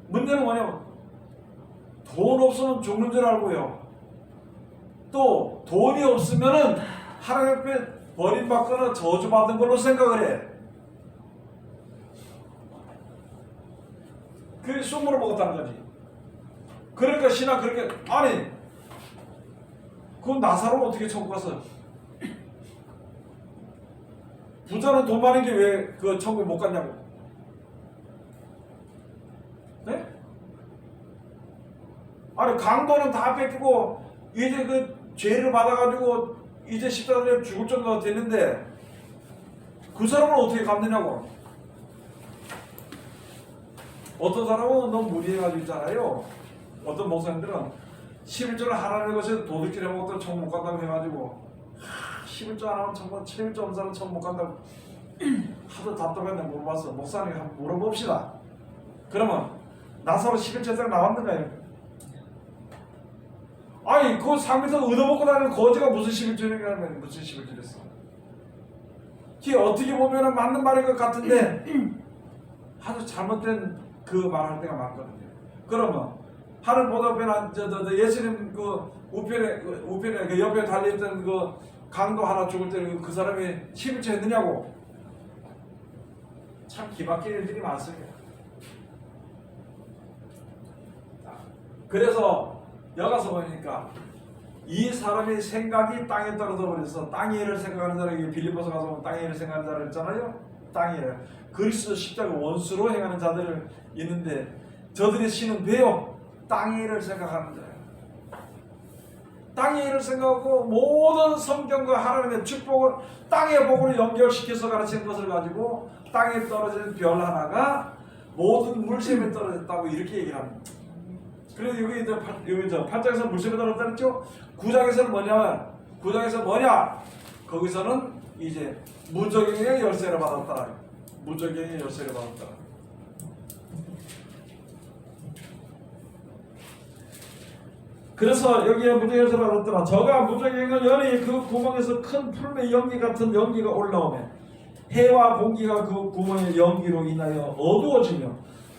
문제는 뭐냐면 돈 없으면 죽는 줄 알고요. 또 돈이 없으면은 하나님 앞에 버림받거나 저주받은 걸로 생각을 해. 그게 쑥물을 먹었다는 거지. 그러니까 신앙 그렇게, 아니 그 나사로는 어떻게 천국 갔어? 부자는 돈 많은 게 왜 그 천국 못 갔냐고. 네? 아니 강도는 다 뺏기고 이제 그 죄를 받아가지고 이제 십자가에 죽을 정도가 됐는데 그 사람은 어떻게 갔느냐고. 어떤 사람은 너무 무리해가지고 있잖아요. 어떤 목사님들은 11조를 하라는 것이 도둑질 해먹었던 총 못 간다고 해가지고 11조 안 하면 정말 11조 없는 사람 총 못 간다고 하도 답답했는데 물어봤어. 목사님 한번 물어봅시다. 그러면 나사로 11조짜리 나왔는가요? 아니 그 상에서 얻어먹고 다니는 거지가 무슨 11조냐면 무슨 11조랬어. 그게 어떻게 보면 맞는 말인 것 같은데 아주 잘못된 그 말할 때가 많거든요. 그러면 하늘 보답에는 예수님 그 우편에 그 옆에 달려있던 그 강도 하나 죽을 때 그 사람이 11조 했느냐고. 참 기막힌 일들이 많습니다. 그래서 여가서 보니까 이 사람의 생각이 땅에 떨어져 버려서 땅의 일을 생각하는 사람이 빌립보서 가서 보면 땅의 일을 생각하는 자를 했잖아요. 땅의 일. 그리스도 십자가 원수로 행하는 자들을 있는데 저들의 신은 배요. 땅의 일을 생각하는 자예요. 땅의 일을 생각하고 모든 성경과 하나님의 축복을 땅의 복으로 연결시켜서 가르치는 것을 가지고 땅에 떨어진 별 하나가 모든 물샘에 떨어졌다고 이렇게 얘기를 합니다. 그래서 여기 이제 8장에서 물샘에 떨어졌다 그랬죠? 9장에서는 뭐냐면 9장에서 뭐냐? 거기서는 이제 무적행의 열쇠를 받았다. 무적행의 열쇠를 받았다. 그래서 여기에 무적행의 열쇠를 받았더라. 저가 무적행을 열이 그 구멍에서 큰 풀매 연기 같은 연기가 올라오면 해와 공기가 그 구멍의 연기로 인하여 어두워지며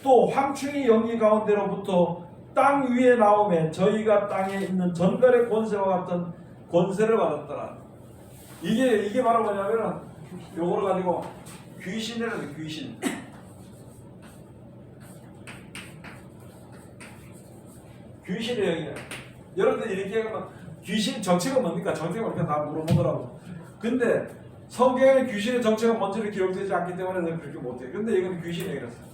또 황충이 연기 가운데로부터 땅 위에 나오면 저희가 땅에 있는 전갈의 권세와 같은 권세를 받았더라. 이게 바로 뭐냐면은 요거를 가지고 귀신이라는 귀신. 귀신의 영이야. 여러분들 이렇게 하면 귀신 정체가 뭡니까? 정체가 뭡니까? 다 물어보더라고. 근데 성경에는 귀신의 정체가 뭔지를 기록되지 않기 때문에 그렇게 못해요. 근데 이건 귀신의 영이라서.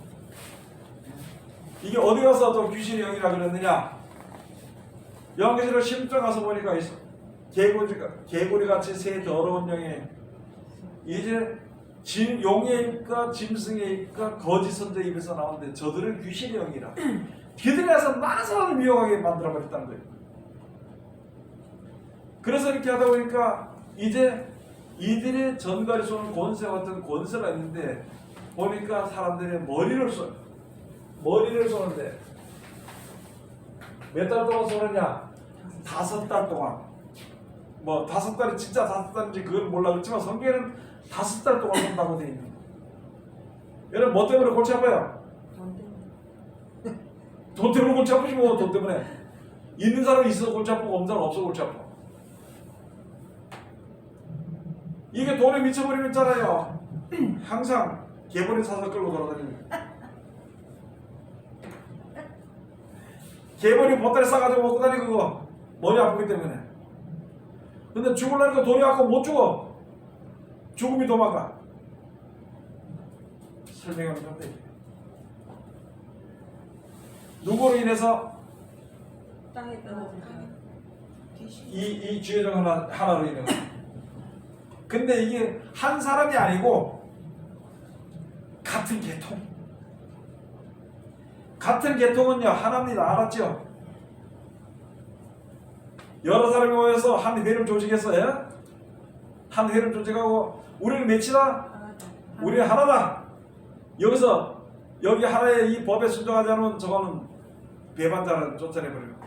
이게 어디 가서 또 귀신의 영이라 그랬느냐? 요한계시록 10장 가서 보니까 있어. 개구리같이 새 더러운 영이 이제 용의 입과 짐승의 입과 거짓 선자의 입에서 나오는데 저들은 귀신의 영이라. 걔들이 와서 많은 사람을 미혹하게 만들어버렸다는 거예요. 그래서 이렇게 하다 보니까 이제 이들의 전갈이 쏘는 권세 같은 권세가 있는데 보니까 사람들의 머리를 쏘는데 몇 달 동안 쏘느냐? 5달 동안. 뭐 5달이 진짜 5달인지 그건 몰라 그렇지만 성경에는 5달 동안 쏜다고 되어 있는 거예요. 여러분 뭐 때문에 골치 아파요? 돈 때문에 골치 아프지 뭐. 돈 때문에 있는 사람이 있어서 골치 아프고 없는 사람 없어 골치 아파. 이게 돈에 미쳐버리면 있잖아요. 항상 개벌이 사서 끌고 돌아다닙니다. 개벌이 보따리 싸가지고 먹고 다니고 그거 머리 아프기 때문에. 근데 죽으려니까 돈이 아까워 못 죽어. 죽음이 도망가. 설명하는 건데 누구로 인해서? 땅에 떨어진 이 주의종 하나로 인해서. 근데 이게 한 사람이 아니고 같은 계통. 같은 계통은요 하나입니다. 알았죠? 여러 사람이 모여서 한 회를 조직했어요. 한 회를 조직하고 우리는 몇이다? 우리 하나다. 여기서 여기 하나의 이 법에 순종하지 않으면 저거는 배반자를 쫓아내버려요.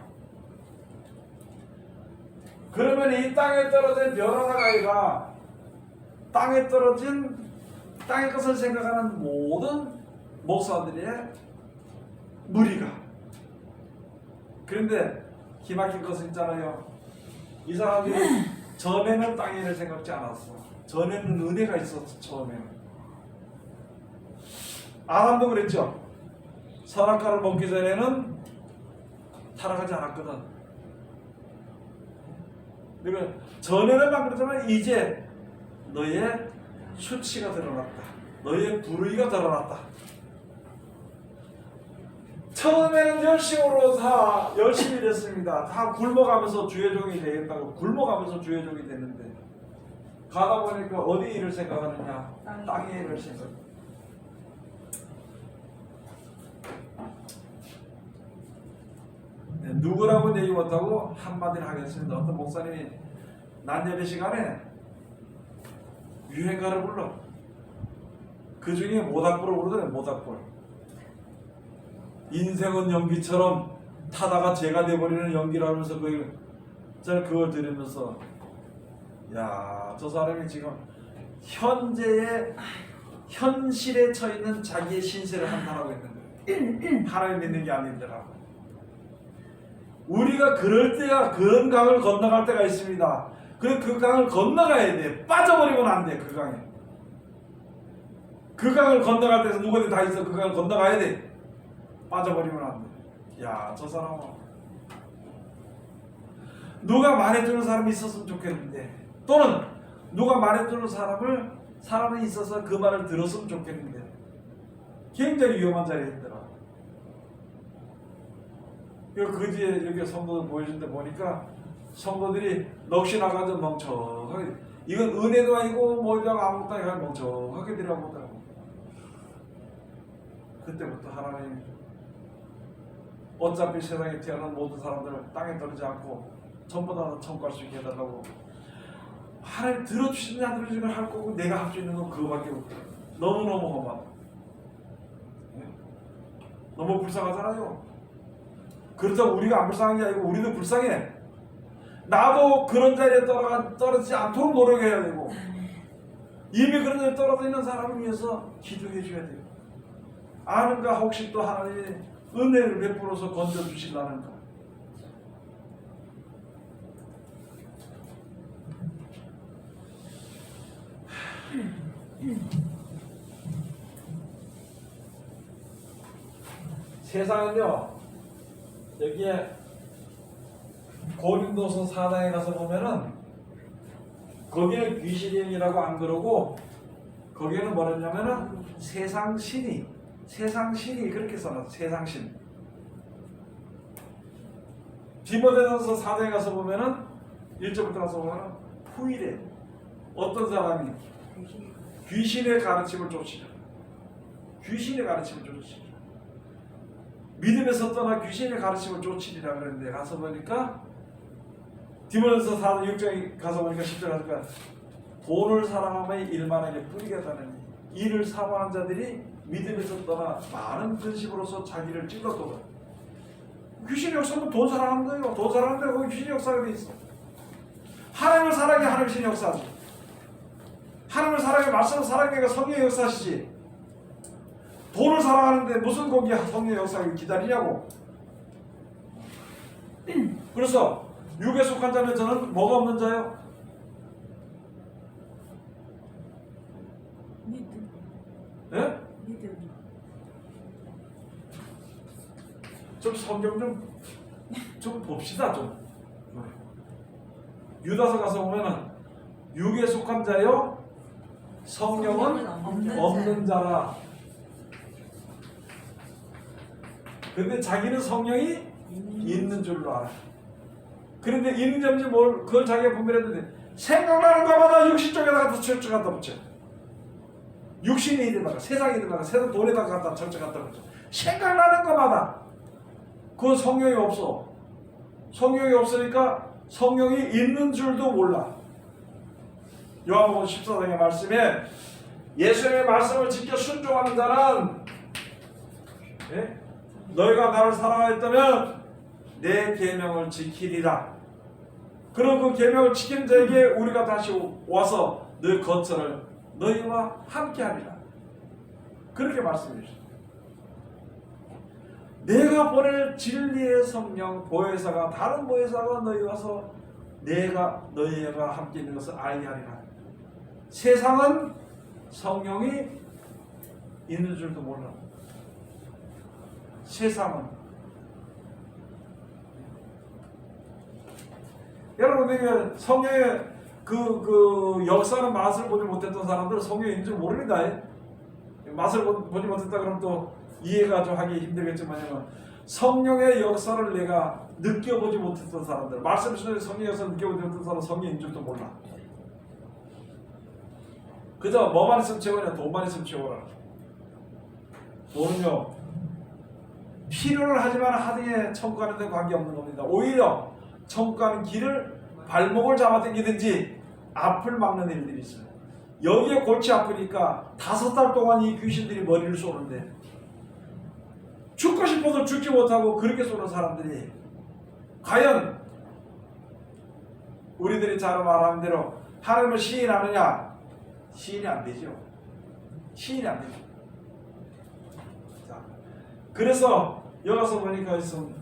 그러면 이 땅에 떨어진 별 하나가 땅에 떨어진 땅의 것을 생각하는 모든 목사들의 무리가. 그런데 기막힌 것은 있잖아요. 이 사람들이 전에는 땅의 일을 생각지 않았어. 전에는 은혜가 있었어. 처음에는 아담도 그랬죠. 선악과를 먹기 전에는 타락하지 않았거든. 그러면 전에는 막 그러지만 이제 너의 수치가 드러났다. 너의 불의가 드러났다. 처음에는 열심으로 다 열심히 됐습니다. 다 굶어가면서 주의 종이 되겠다고 굶어가면서 주의 종이 됐는데 가다 보니까 어디 일을 생각하느냐? 땅의 일을 생각합니다. 누구라고 얘기 못하고 한마디를 하겠습니다. 어떤 목사님이 낮 예배 시간에 유행가를 불러. 그 중에 모닥불을 부르더래. 모닥불. 인생은 연기처럼 타다가 죄가 돼버리는 연기라면서 저는 그걸 들으면서 야, 저 사람이 지금 현재의 현실에 처있는 자기의 신세를 한탄하고 있는 거예요. 하나님 믿는 게 아닌데라고. 우리가 그럴 때가 그런 강을 건너갈 때가 있습니다. 그 강을 건너가야 돼. 빠져버리면 안 돼. 그 강에. 그 강을 건너갈 때서 누구든 다 있어. 그 강을 건너가야 돼. 빠져버리면 안 돼. 야, 저 사람은 누가 말해주는 사람이 있었으면 좋겠는데, 또는 누가 말해주는 사람이 있어서 그 말을 들었으면 좋겠는데, 굉장히 위험한 자리에 있더라. 그지에 여기 성도들 보여준데 보니까 성도들이 넋이 나가도 멍청하게, 이건 은혜도 아니고 뭐라고 아무것도 아니고 멍청하게 들어보더라고. 그때부터 하나님 어차피 세상에 태어난 모든 사람들을 땅에 떨어지지 않고 전부 다 천국할 수 있게 해달라고. 하나님 들어주시는 안 들어주시는 걸 할 거고 내가 할 수 있는 건 그거밖에 없다. 너무너무 험하다. 너무 불쌍하잖아요. 그렇다고 우리가 안 불쌍한 게 아니고 우리도 불쌍해. 나도 그런 자리에 떨어지지 않도록 노력해야 되고, 이미 그런 자리에 떨어져 있는 사람을 위해서 기도해 줘야 돼요. 아는가 혹시 또 하나님이 은혜를 베풀어서 건져주시려는가. 세상은요, 여기에 고린도서 4장에 가서 보면은 거기는 귀신이라고 안 그러고 거기는 뭐랬냐면은 세상신이 그렇게 써놨어. 세상신. 디모데전서 4장에 가서 보면은 1절부터 가서 보면은 후일에 어떤 사람이 귀신의 가르침을 쫓으려. 귀신의 가르침을 쫓으려. 믿음에서 떠나 귀신의 가르침을 쫓으리라 그랬는데, 가서 보니까 디모데전서 4장 6장에 가서 보니까 10절 하니까 돈을 사랑함의 일만에게 뿌리겠다는 이를 사모하는 자들이 믿음에서 떠나 많은 근심으로서 자기를 찔렀거든. 귀신의 역사는 돈 사랑하는 거예요. 돈 사랑하는데 거기 귀신의 역사가 돼 있어. 하나님을 사랑해 하나님 신의 역사지. 하나님을 사랑해 말씀을 사랑해가 성령의 역사시지. 돈을 사랑하는데 무슨 거기 성령의 역사를 기다리냐고. 그래서 육에 속한 자는 저는 뭐가 없는 자요? 믿음. 예? 믿음. 좀 성경 좀 봅시다 좀. 유다서 가서 보면은 육에 속한 자요 성령은 없는 자라. 근데 자기는 성령이 있는 줄로 알아. 그런데 있는지 없는지 그걸 자기가 분별했는데, 생각나는 것마다 육신 쪽에다가 절적 갖다 붙여. 육신에 있는 세상에 있는 세상 돈에다가 갖다 절적 갖다 붙여. 생각나는 것마다. 그건 성령이 없어. 성령이 없으니까 성령이 있는 줄도 몰라. 요한복음 14장의 말씀에 예수님의 말씀을 지켜 순종하는 자는, 예? 너희가 나를 사랑하였다면 내 계명을 지키리라. 그럼 그 계명을 지키는 자에게 우리가 다시 와서 너 거처를 너희와 함께하리라. 그렇게 말씀해 주셨습니다. 내가 보낼 진리의 성령 보혜사가, 다른 보혜사가 너희 와서 내가 너희와 함께 있는 것을 알게 하리라. 세상은 성령이 있는 줄도 몰라. 세상은. 여러분, 성령의 그 역사는 맛을 보지 못했던 사람들은 성령이 있는 줄 모릅니다. 맛을 보지 못했다 그러면 또 이해가 좀 하기 힘들겠지만, 성령의 역사를 내가 느껴보지 못했던 사람들, 말씀 속에 성령의 역사를 느껴보지 못했던 사람은 성령인 줄도 몰라. 그저 뭐만 있으면 채워냐, 돈만 있으면 채워라. 돈은요, 필요를 하지만 하등에 천국하는 데 관계없는 겁니다. 오히려 천국하는 길을 발목을 잡아당기든지 앞을 막는 일들이 있어요. 여기에 골치 아프니까 5달 동안 이 귀신들이 머리를 쏘는데 죽고 싶어도 죽지 못하고 그렇게 쏘는 사람들이 과연 우리들이 잘 말하는 대로 하나님을 시인하느냐? 시인이 안 되죠. 시인이 안 되죠. 자, 그래서 여기 가서 보니까 있으면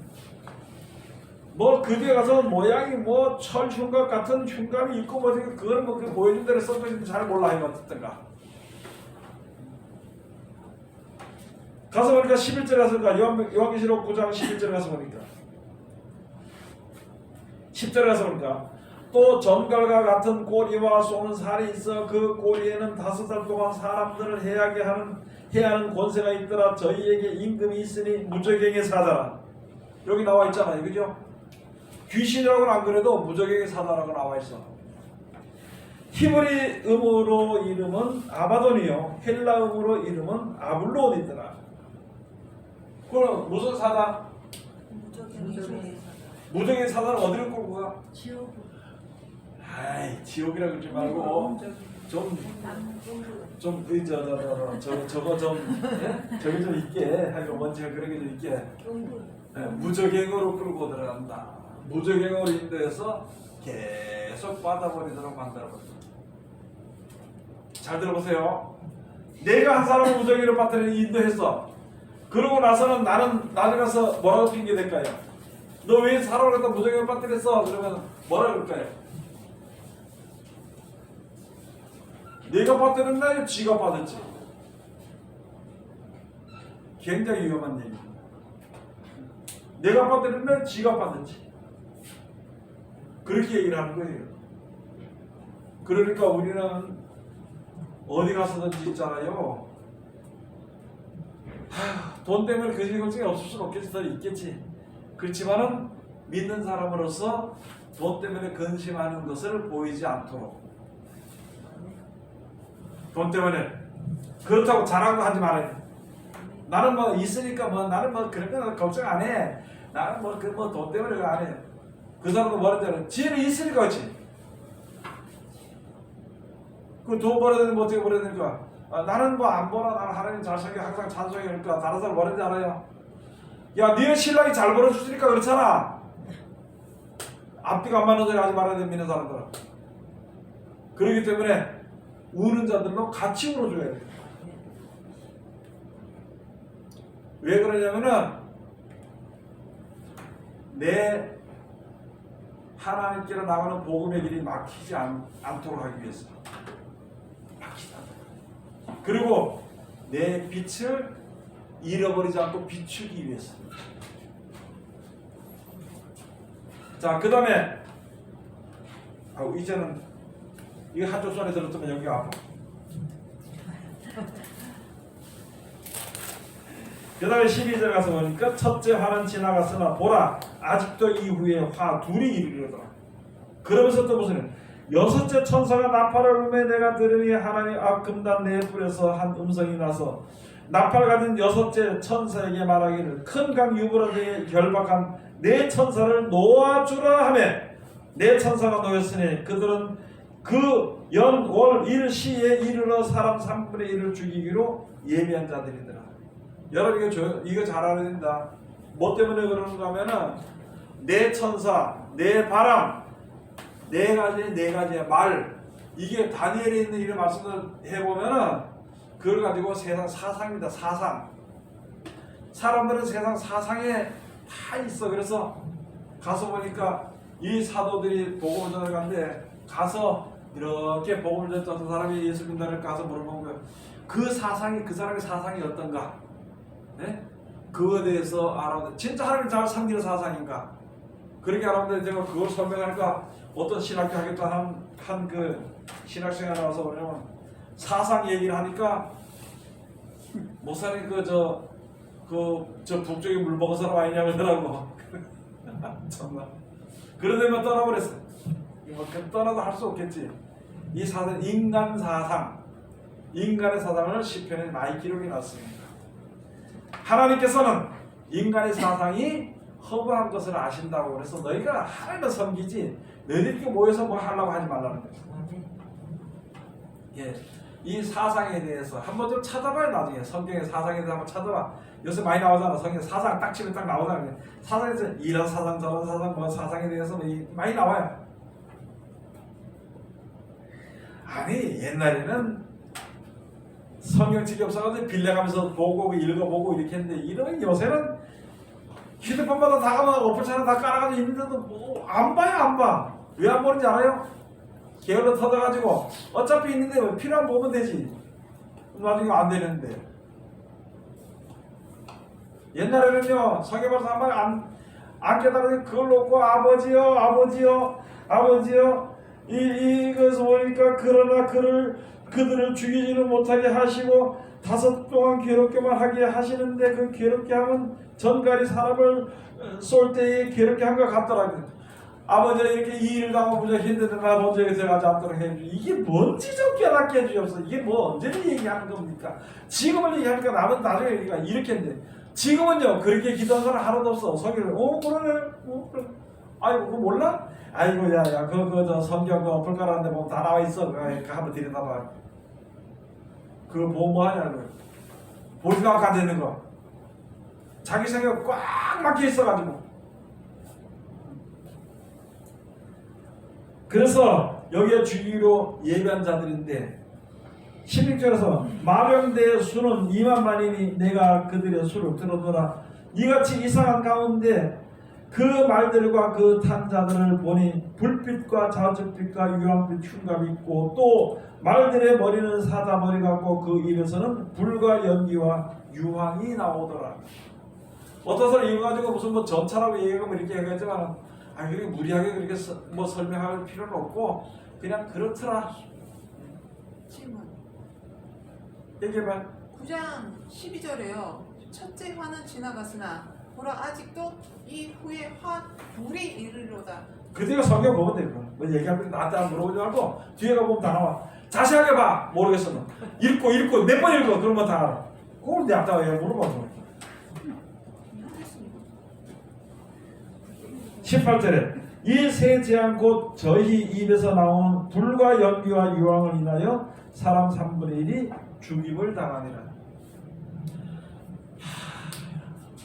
뭐 그게 가서 모양이 뭐 철 흉갑 같은 흉감이 있고 뭐 그걸 뭐 보여준 대로 써있는지 잘 몰라 이거 어떻든가. 가서 보니까 11절에 가서 요한계시록 9장 11절에 가서 보니까 10절에 가서 보니까 또 정갈과 같은 꼬리와 쏘는 살이 있어 그 꼬리에는 5달 동안 사람들을 해하게 해야 하는 권세가 있더라. 저희에게 임금이 있으니 무적행의 사자라. 여기 나와 있잖아요. 그죠? 귀신이라고는 안 그래도 무적행의 사자라고 나와 있어. 히브리 음으로 이름은 아바돈이요 헬라 음으로 이름은 아블론이더라. 그럼 무슨 사자? 무적행의 사자는 어디를 끌고 가? 지옥. 아이 지옥이라 그러지 말고 저거 좀 있게 하여간 뭔지가 그런 게 좀 있게 무적행으로 끌고 들어간다. 무적행으로 인도해서 계속 받아버리도록 만들어버린다. 잘 들어보세요. 내가 한 사람을 무적행으로 빠뜨리는 인도했어. 그러고 나서는 나는 나중에 가서 뭐라고 핑계 댈까요? 너 왜 사람을 갖다 무적행으로 빠뜨렸어? 그러면 뭐라 그럴까요? 내가 빠뜨렸나? 지가 빠졌지. 굉장히 위험한 얘기입니다. 내가 빠뜨렸나? 지가 빠졌지. 그렇게 얘기를 하는 거예요. 그러니까 우리는 어디 가서든지 있잖아요. 돈 때문에 그 걱정이 없을 수는 없겠지. 더 있겠지. 그렇지만은 믿는 사람으로서 돈 때문에 근심하는 것을 보이지 않도록. 돈 때문에 그렇다고 자랑도 하지 말아요. 나는 뭐 있으니까 뭐 나는 뭐 그런 거 걱정 안 해. 나는 뭐 그 뭐 돈 때문에 그거 안 해. 그 사람도 뭐라잖아. 지혜는 있으니까 그렇지. 그 돈 벌어야 되는 뭐 어떻게 벌어야 되니까. 나는 뭐 안 벌어. 나는 하나님 자식이 항상 찬송해. 그러니까 다른 사람 뭐라는지 알아요. 야, 네 신랑이 잘 벌어주시니까 그렇잖아. 앞뒤가 안 맞는 소리 하지 말아야 됩니다, 사람들은. 그렇기 때문에 우는 자들로 같이 울어줘야 돼. 왜 그러냐면은 내 하나님께로 나가는 복음의 길이 막히지 않도록 하기 위해서. 막히지 않도록. 그리고 내 빛을 잃어버리지 않고 비추기 위해서. 자, 그 다음에 이제는 이거 한쪽 손에 들었으면 여기가 아파. 그 다음에 12절 가서 보니까 첫째 화는 지나갔으나 보라 아직도 이후에 화 둘이 이르리로다. 그러면서 또 무슨 여섯째 천사가 나팔을 울매 내가 들으니 하나님 앞 금단 네 뿔에서 한 음성이 나서 나팔 가진 여섯째 천사에게 말하기를 큰 강 유브라데에 결박한 네 천사를 놓아주라 하며 네 천사가 놓였으니 그들은 그 연, 월, 일, 시에 이르러 사람 3분의 1을 죽이기로 예비한 자들이더라. 여러분 이거 잘 알아야 된다. 뭐 때문에 그러는가 하면은 네 천사, 네 바람, 네 가지의 말 이게 다니엘에 있는 이런 말씀을 해보면은 그걸 가지고 세상 사상입니다. 사상. 사람들은 세상 사상에 다 있어. 그래서 가서 보니까 이 사도들이 복음을 전하러 갔는데 가서 이렇게 복음을 전했던 사람이 예수 믿는다를 가서 물어본 거예요. 그 사상이 그 사람의 사상이 어떤가? 네? 그거에 대해서 알아보는데 진짜 하나님 잘 섬기는 사상인가? 그렇게 알아보는데 제가 그걸 설명하니까 어떤 신학교 하겠다 한 그 신학생이 나와서 뭐냐면 사상 얘기를 하니까 목사님 저 북쪽에 물 먹은 사람 아니냐고 그러더라고. 정말 그런 데만 떠나버렸어. 뭐 떠나도 할 수 없겠지. 이 사상 인간 사상, 인간의 사상을 시편에 많이 기록해 놨습니다. 하나님께서는 인간의 사상이 허무한 것을 아신다고 그래서 너희가 하나님을 섬기지 너희들끼리 모여서 뭐 하려고 하지 말라는 거예요. 예, 이 사상에 대해서 한번 좀 찾아봐요. 나중에 성경의 사상에 대해서 한번 찾아봐. 요새 많이 나오잖아. 성경 사상 딱 치면 딱 나오잖아. 사상에서 이런 사상 저런 사상 뭐 사상에 대해서 많이 나와요. 아니 옛날에는 성경책이 없어가지고 빌려가면서 보고 읽어보고 이렇게 했는데 이런 요새는 휴대폰마다 다 가면 어플처럼 다 깔아가지고 있는데도 뭐 안 봐요. 안 봐. 왜 안 보는지 알아요? 게을러 터져가지고 어차피 있는데 뭐 필요한 거 보면 되지. 나중에 안 되는데. 옛날에는요 성경에서 한번 안 깨달으면 그걸 놓고 아버지요 이것을 보니까 그러나 그들을 죽이지는 못하게 하시고 다섯 동안 괴롭게만 하게 하시는데 그 괴롭게 하면 전갈이 사람을 쏠 때에 괴롭게 한 것 같더라고요. 아버지가 이렇게 이 일을 당하고 무척 힘든데 나 먼저 들어가지 않도록 해주지. 이게 뭔지 좀 깨닫게 해주옵소서. 이게 뭐 언제는 얘기하는 겁니까? 지금은 얘기하니까 남은 나중에 얘기가 이렇게 했는데 지금은요 그렇게 기도한 사람 하나도 없어. 성경을 그러네 그래. 아이고 그거 몰라? 아이고 야야 그거 성경 그 어플 깔았는데 뭐 다 나와 있어. 그거 한번 들여다봐. 그거 보면 뭐 하냐고. 볼 생각 안 되는 거. 자기 생각 꽉 막혀 있어가지고. 그래서 여기에 주기로 예배한 자들인데 16절에서 마병대의 수는 2만만이니 내가 그들의 수를 들어보라. 이같이 이상한 가운데 그 말들과 그 탄 자들을 보니 불빛과 자주빛과 유황빛 흉감이 있고 또 말들의 머리는 사자머리 같고 그 입에서는 불과 연기와 유황이 나오더라. 어떤 사람 이거 가지고 무슨 뭐 전차라고 얘기하고 이렇게 얘기하지만 그렇게 무리하게 그렇게 뭐 설명할 필요는 없고 그냥 그렇더라. 질문. 얘기해봐. 9장 12절에요. 첫째 화는 지나갔으나 보라 아직도 이 후에 화 둘이 이르리로다. 그때가 성경 보면 돼. 뭐 얘기하면 나한테 물어보지 말고 뒤에 가보면 다 나와. 자세하게 봐. 모르겠어. 읽고 몇 번 읽어. 그러면 다 알아. 그걸 내한테 왜 물어봐서. 18절에 이 세 재앙 곧 저희 입에서 나오는 불과 연기와 유황을 인하여 사람 3분의 1이 죽임을 당하니라.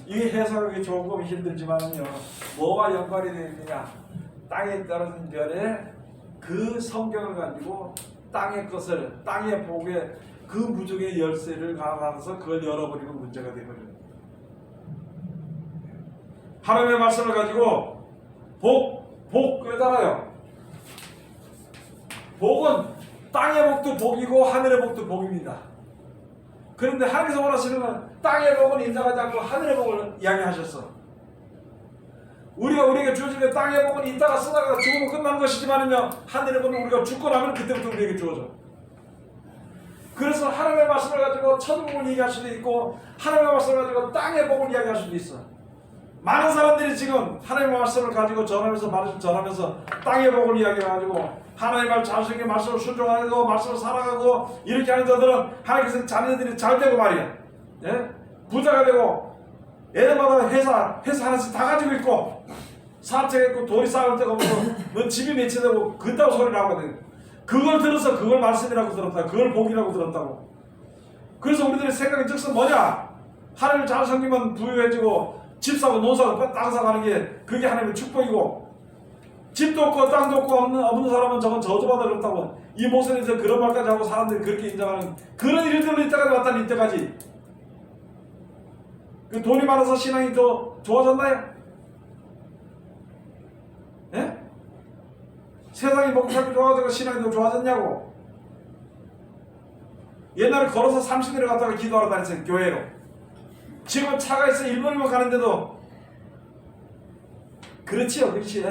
이게 해석하기 조금 힘들지만요 뭐와 연관이 되어 있느냐. 땅에 떨어진 별에 그 성경을 가지고 땅의 것을 땅의 복에 그 무적의 열쇠를 가져서 그걸 열어버리면 문제가 되거든요. 하나님의 말씀을 가지고 복 그러잖아요. 복은 땅의 복도 복이고 하늘의 복도 복입니다. 그런데 하나님께서 원하시는 건 땅의 복은 인정하지 않고 하늘의 복을 이야기하셨어. 우리에게 주어진 땅의 복은 있다가 쓰다가 죽으면 끝나는 것이지만은요 하늘의 복은 우리가 죽고 나면 그때부터 우리에게 주어져. 그래서 하나님의 말씀을 가지고 천국을 얘기할 수도 있고 하나님의 말씀을 가지고 땅의 복을 이야기할 수도 있어. 많은 사람들이 지금 하나님의 말씀을 가지고 전하면서 땅의 복을 이야기해가지고 하나님의 말 자신의 말씀을 순종하고 말씀을 살아가고 이렇게 하는 자들은 하나님께서 자녀들이 잘 되고 말이야. 예? 부자가 되고 애들마다 회사 하나씩 다 가지고 있고 사업체가 있고 돈이 쌓을 데가 없고 넌 집이 몇 채 되고 그따구 소리를 하거든. 그걸 들어서 그걸 말씀이라고 들었다. 그걸 복이라고 들었다고. 그래서 우리들의 생각이 즉슨 뭐냐? 하나님을 잘 섬기면 부유해지고 집 사고 논 사고 땅 사고 하는 게 그게 하나님의 축복이고 집도 없고 땅도 없고 없는 사람은 저건 저주받아 그렇다고 이 목소리에서 그런 말까지 하고 사람들이 그렇게 인정하는 그런 일들로 이때까지 왔다니 이때까지 그 돈이 많아서 신앙이 더 좋아졌나요? 예? 세상이 먹고 살기 좋아지고 신앙이 더 좋아졌냐고. 옛날에 걸어서 30일을 갔다가 기도하러 다녔어요. 교회로. 지금은 차가 있어 1분이면 가는데도 그렇지요. 그렇지.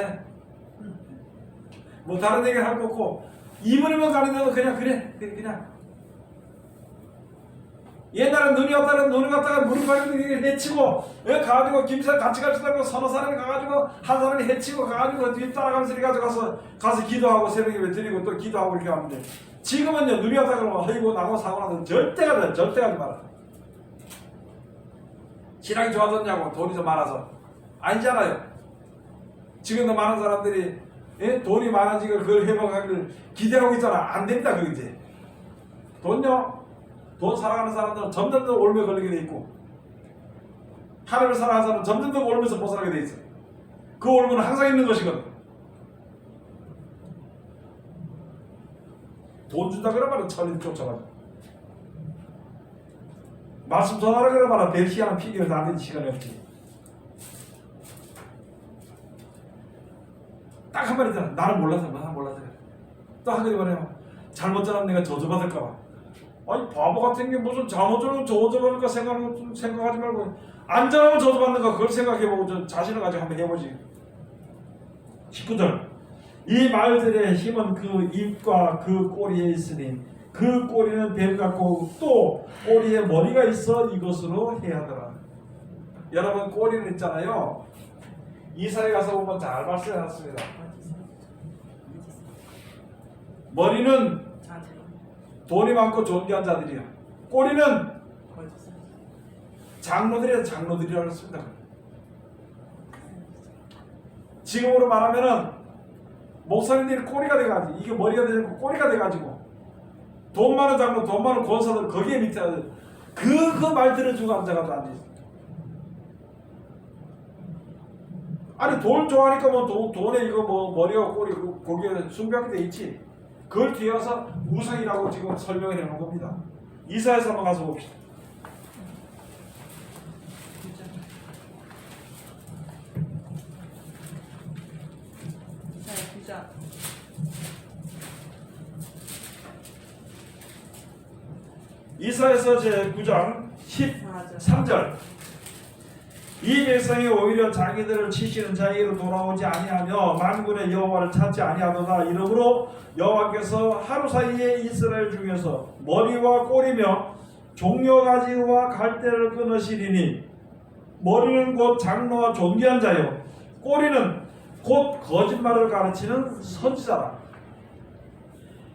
뭐 다른 얘기를 할 거 없고 2분이면 가는데도 그냥 그냥 옛날에 눈이 왔다가 물이 가지고 해치고 가가지고 김사 같이 가시다고 서너 사람이 가가지고 한 사람이 해치고 가가지고 뒤 따라가면서 가서 기도하고 새벽에 드리고 또 기도하고 이렇게 하면 돼. 지금은요 눈이 왔다 그러면 어이구 나고 사고 나서 절대 가지 마라. 신앙이 좋아졌냐고 돈이 더 많아서 아니잖아요. 지금도 많은 사람들이 예? 돈이 많아지고 그걸 회복하기를 기대하고 있잖아. 안 됩니다. 그게 이제 돈요. 돈 사랑하는 사람들은 점점 더 올며 걸리게 돼 있고 하늘을 사랑하는 사람은 점점 더 올면서 벗어나게 돼 있어. 그 올무는 항상 있는 것이거든. 돈 준다 그러면 천인 쫓아가죠. 말씀 전하라 그러면 벨시아는 피기를 안 되는 시간이 없지. 딱 한 마디잖아. 나는 몰라서 나는 몰라서. 또 한 가지 말해요. 잘못 전하면 내가 저주받을까봐. 아니 바보 같은 게 무슨 잘못 전하면 저주받을까 생각하지 말고 안 전하면 저주받는가 그걸 생각해보고 저 자신을 가지고 한번 해보지. 19절 이 말들의 힘은 그 입과 그 꼬리에 있으니 그 꼬리는 뱀 같고 또 꼬리에 머리가 있어 이것으로 해하더라. 여러분 꼬리는 있잖아요. 이사에 가서 보면 잘 발견해놨습니다. 머리는 돈이 많고 존귀한 자들이야. 꼬리는 장로들이라고 했습니다. 지금으로 말하면은 목사님들이 꼬리가 돼가지고 이게 머리가 되고 꼬리가 돼가지고 돈 많은 장로, 돈 많은 권사들 거기에 밑에 그 말 들어주고 앉아가지고 앉아있어. 아니 돈 좋아하니까 뭐 돈에 이거 뭐 머리와 꼬리 거기에 숭배하게 돼 있지. 그걸 뒤에 와서 우상이라고 지금 설명을 해놓은 겁니다. 이사야서 한번 가서 봅시다. 이사야 9장. 이사야서 제9장 13절 이 백성이 오히려 자기들을 치시는 자에게로 돌아오지 아니하며 만군의 여호와를 찾지 아니하도다. 이러므로 여호와께서 하루 사이에 이스라엘 중에서 머리와 꼬리며 종려가지와 갈대를 끊으시리니 머리는 곧 장로와 존귀한 자요 꼬리는 곧 거짓말을 가르치는 선지자라.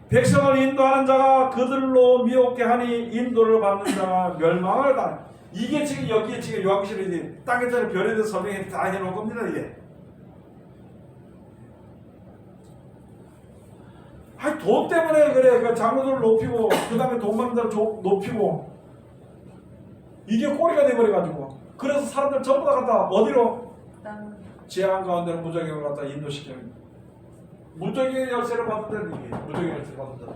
백성을 인도하는 자가 그들로 미혹게 하니 인도를 받는 자가 멸망을 다. 이게 지금 여기에 지금 요한계시록에 땅에 따른 별에 대해서 설명해 다 해놓은 겁니다. 이게. 아니 돈 때문에 그래. 그 장로들을 높이고 그 다음에 돈 받는 자를 높이고 이게 꼬리가 돼버려가지고 그래서 사람들 전부 다 갖다 어디로? 재앙 가운데로 무적행을 갖다 인도시켜요. 무적의 열쇠를 받는다는 이게 무적의 열쇠를 받는다.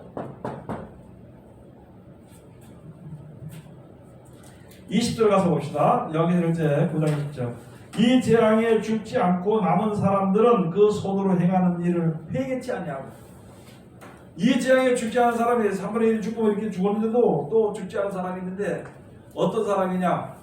20절 가서 봅시다. 여기는 이제 9장 20절. 이 재앙에 죽지 않고 남은 사람들은 그 손으로 행하는 일을 회개치 아니하고. 이 재앙에 죽지 않은 사람이 3분의 1 죽고 이렇게 죽었는데도 또 죽지 않은 사람이 있는데 어떤 사람이냐?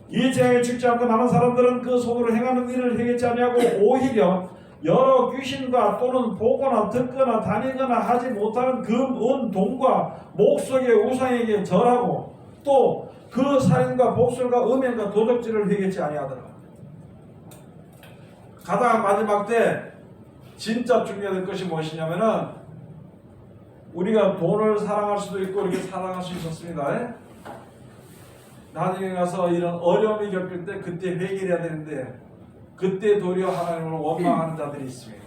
이 재앙에 죽지 않고 남은 사람들은 그 손으로 행하는 일을 회개치 아니하고 오히려 여러 귀신과 또는 보거나 듣거나 다니거나 하지 못하는 금, 은, 돈과 목석의 우상에게 절하고 또 그 살인과 복술과 음행과 도적질을 회개치 아니하더라. 가다가 마지막 때 진짜 중요할 것이 무엇이냐면은 우리가 돈을 사랑할 수도 있고 이렇게 사랑할 수 있었습니다. 나중에 가서 이런 어려움이 겪을 때 그때 회개해야 되는데 그때 도리어 하나님을 원망하는 자들이 있습니다.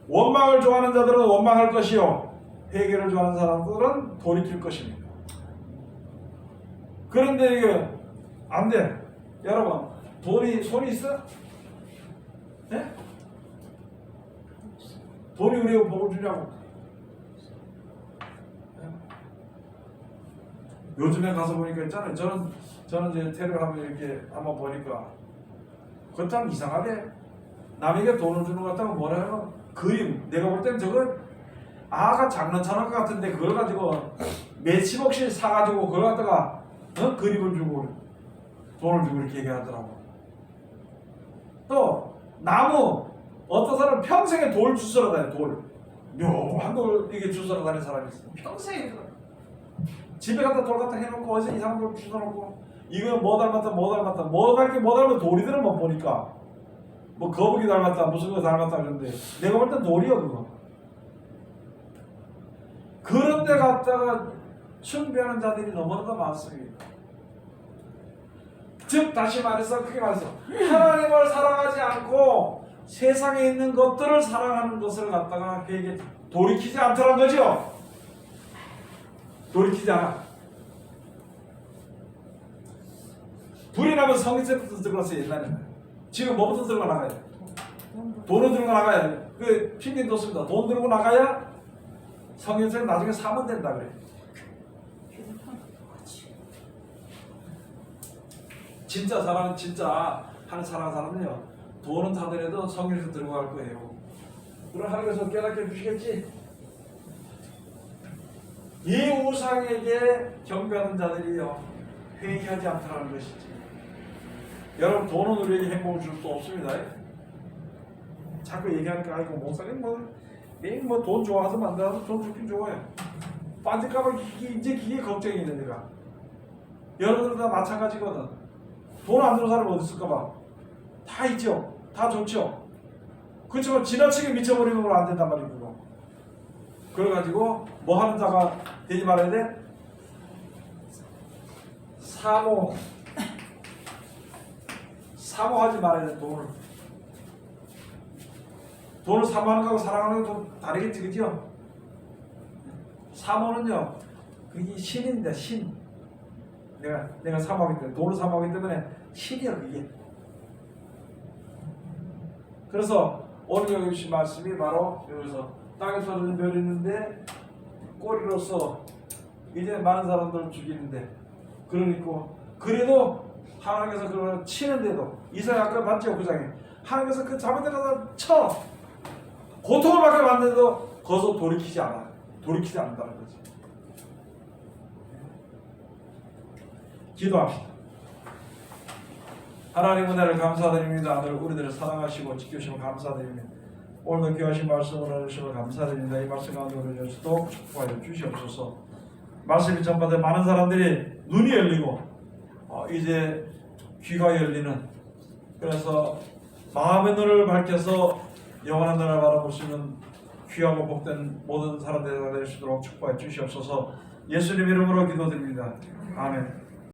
원망을 좋아하는 자들은 원망할 것이요 회개를 좋아하는 사람들은 돌이킬 것입니다. 그런데 이게 안 돼. 여러분 손이 있어? 네? 돈이 우리가 복을 주냐고. 네? 요즘에 가서 보니까 있잖아요. 저는 이제 테레비를 하면 이렇게 한번 보니까 그건 참 이상하대. 남에게 돈을 주는 것 같다고 뭐라 해요? 그림. 내가 볼 땐 저거 아가 장난쳐놓은 것 같은데 그걸 가지고 몇십억씩 사가지고 그걸 갖다가 그림을 주고 돈을 주고 이렇게 얘기하더라고. 또 나무 어떤 사람은 평생에 돌 주스러 다녀. 돌 묘한 돌 이게 주스러 다니는 사람이 있어. 평생에 집에 갖다 돌 갖다 해놓고 어디서 이상한 돌 주워놓고 이건 뭐 닮았다 뭐 닮은 돌이들은 못 보니까 뭐 거북이 닮았다 무슨 거 닮았다 그러는데 내가 볼 땐 돌이야 그거. 그런 데 갔다가 숭배하는 자들이 너무나 많습니다. 즉 다시 말해서 크게 말해서 하나님을 사랑하지 않고 세상에 있는 것들을 사랑하는 것을 갖다가 그에게 돌이키지 않더란 거죠. 돌이키지 않아. 불이 나면 성인세부터 들고 왔어요. 옛날에는. 지금 뭐부터 들고 나가요? 돈을 들고 나가야 돼. 그 핑계 뒀습니다. 돈 들고 나가야 성인세 나중에 사면 된다 그래. 진짜 사람은 진짜 하는 사람은요 돈은 타더라도 성인에서 들고 갈 거예요. 그럼 하나님께서 깨닫게 해주시겠지? 이 우상에게 경배하는 자들이요 회개하지 않다는 것이지. 여러분 돈은 우리에게 행복을 줄 수 없습니다. 자꾸 얘기하니까 아이고 목사님 매일 돈 좋아하든 안 좋아하든 돈 좋긴 좋아요. 빠질까봐 이제 그게 걱정이네 내가. 여러분들 다 마찬가지거든. 돈 안 주는 사람 어디 있을까봐 다 있죠. 다 좋죠. 그렇지만 지나치게 미쳐버리는 건 안 된단 말이고. 그래가지고 뭐 하는 자가 되지 말아야 돼? 사모하지 말아야 돼. 돈을 사모하는 거하고 사랑하는 거 좀 다르겠지, 그죠? 사모는요 그게 신인데 신. 내가 사모하기 때문에 돈을 사모하기 때문에 신이야 그게. 그래서 오늘 여기 주신 말씀이 바로 여기서 땅에 떨어진 별이 있는데 꼬리로서 이제 많은 사람들을 죽이는데 그러니까 그래도 하나님께서 그걸 치는데도 이사야 아까 봤죠 구장에 하나님께서 그 잡은 데가 쳐 고통을 받게 만드는데도 거기서 돌이키지 않는다는 거지. 기도합시다. 하나님 은혜를 감사드립니다. 오늘 우리들을 사랑하시고 지켜주시면 감사드립니다. 오늘도 귀하신 말씀을 해주시면 감사드립니다. 이 말씀 가운데 우리 또 축복하여 주시옵소서. 말씀이 전파돼 많은 사람들이 눈이 열리고 이제 귀가 열리는 그래서 마음의 눈을 밝혀서 영원한 나라를 바라볼 수 있는 귀하고 복된 모든 사람들이 될 수 있도록 축복해 주시옵소서. 예수님 이름으로 기도드립니다. 아멘.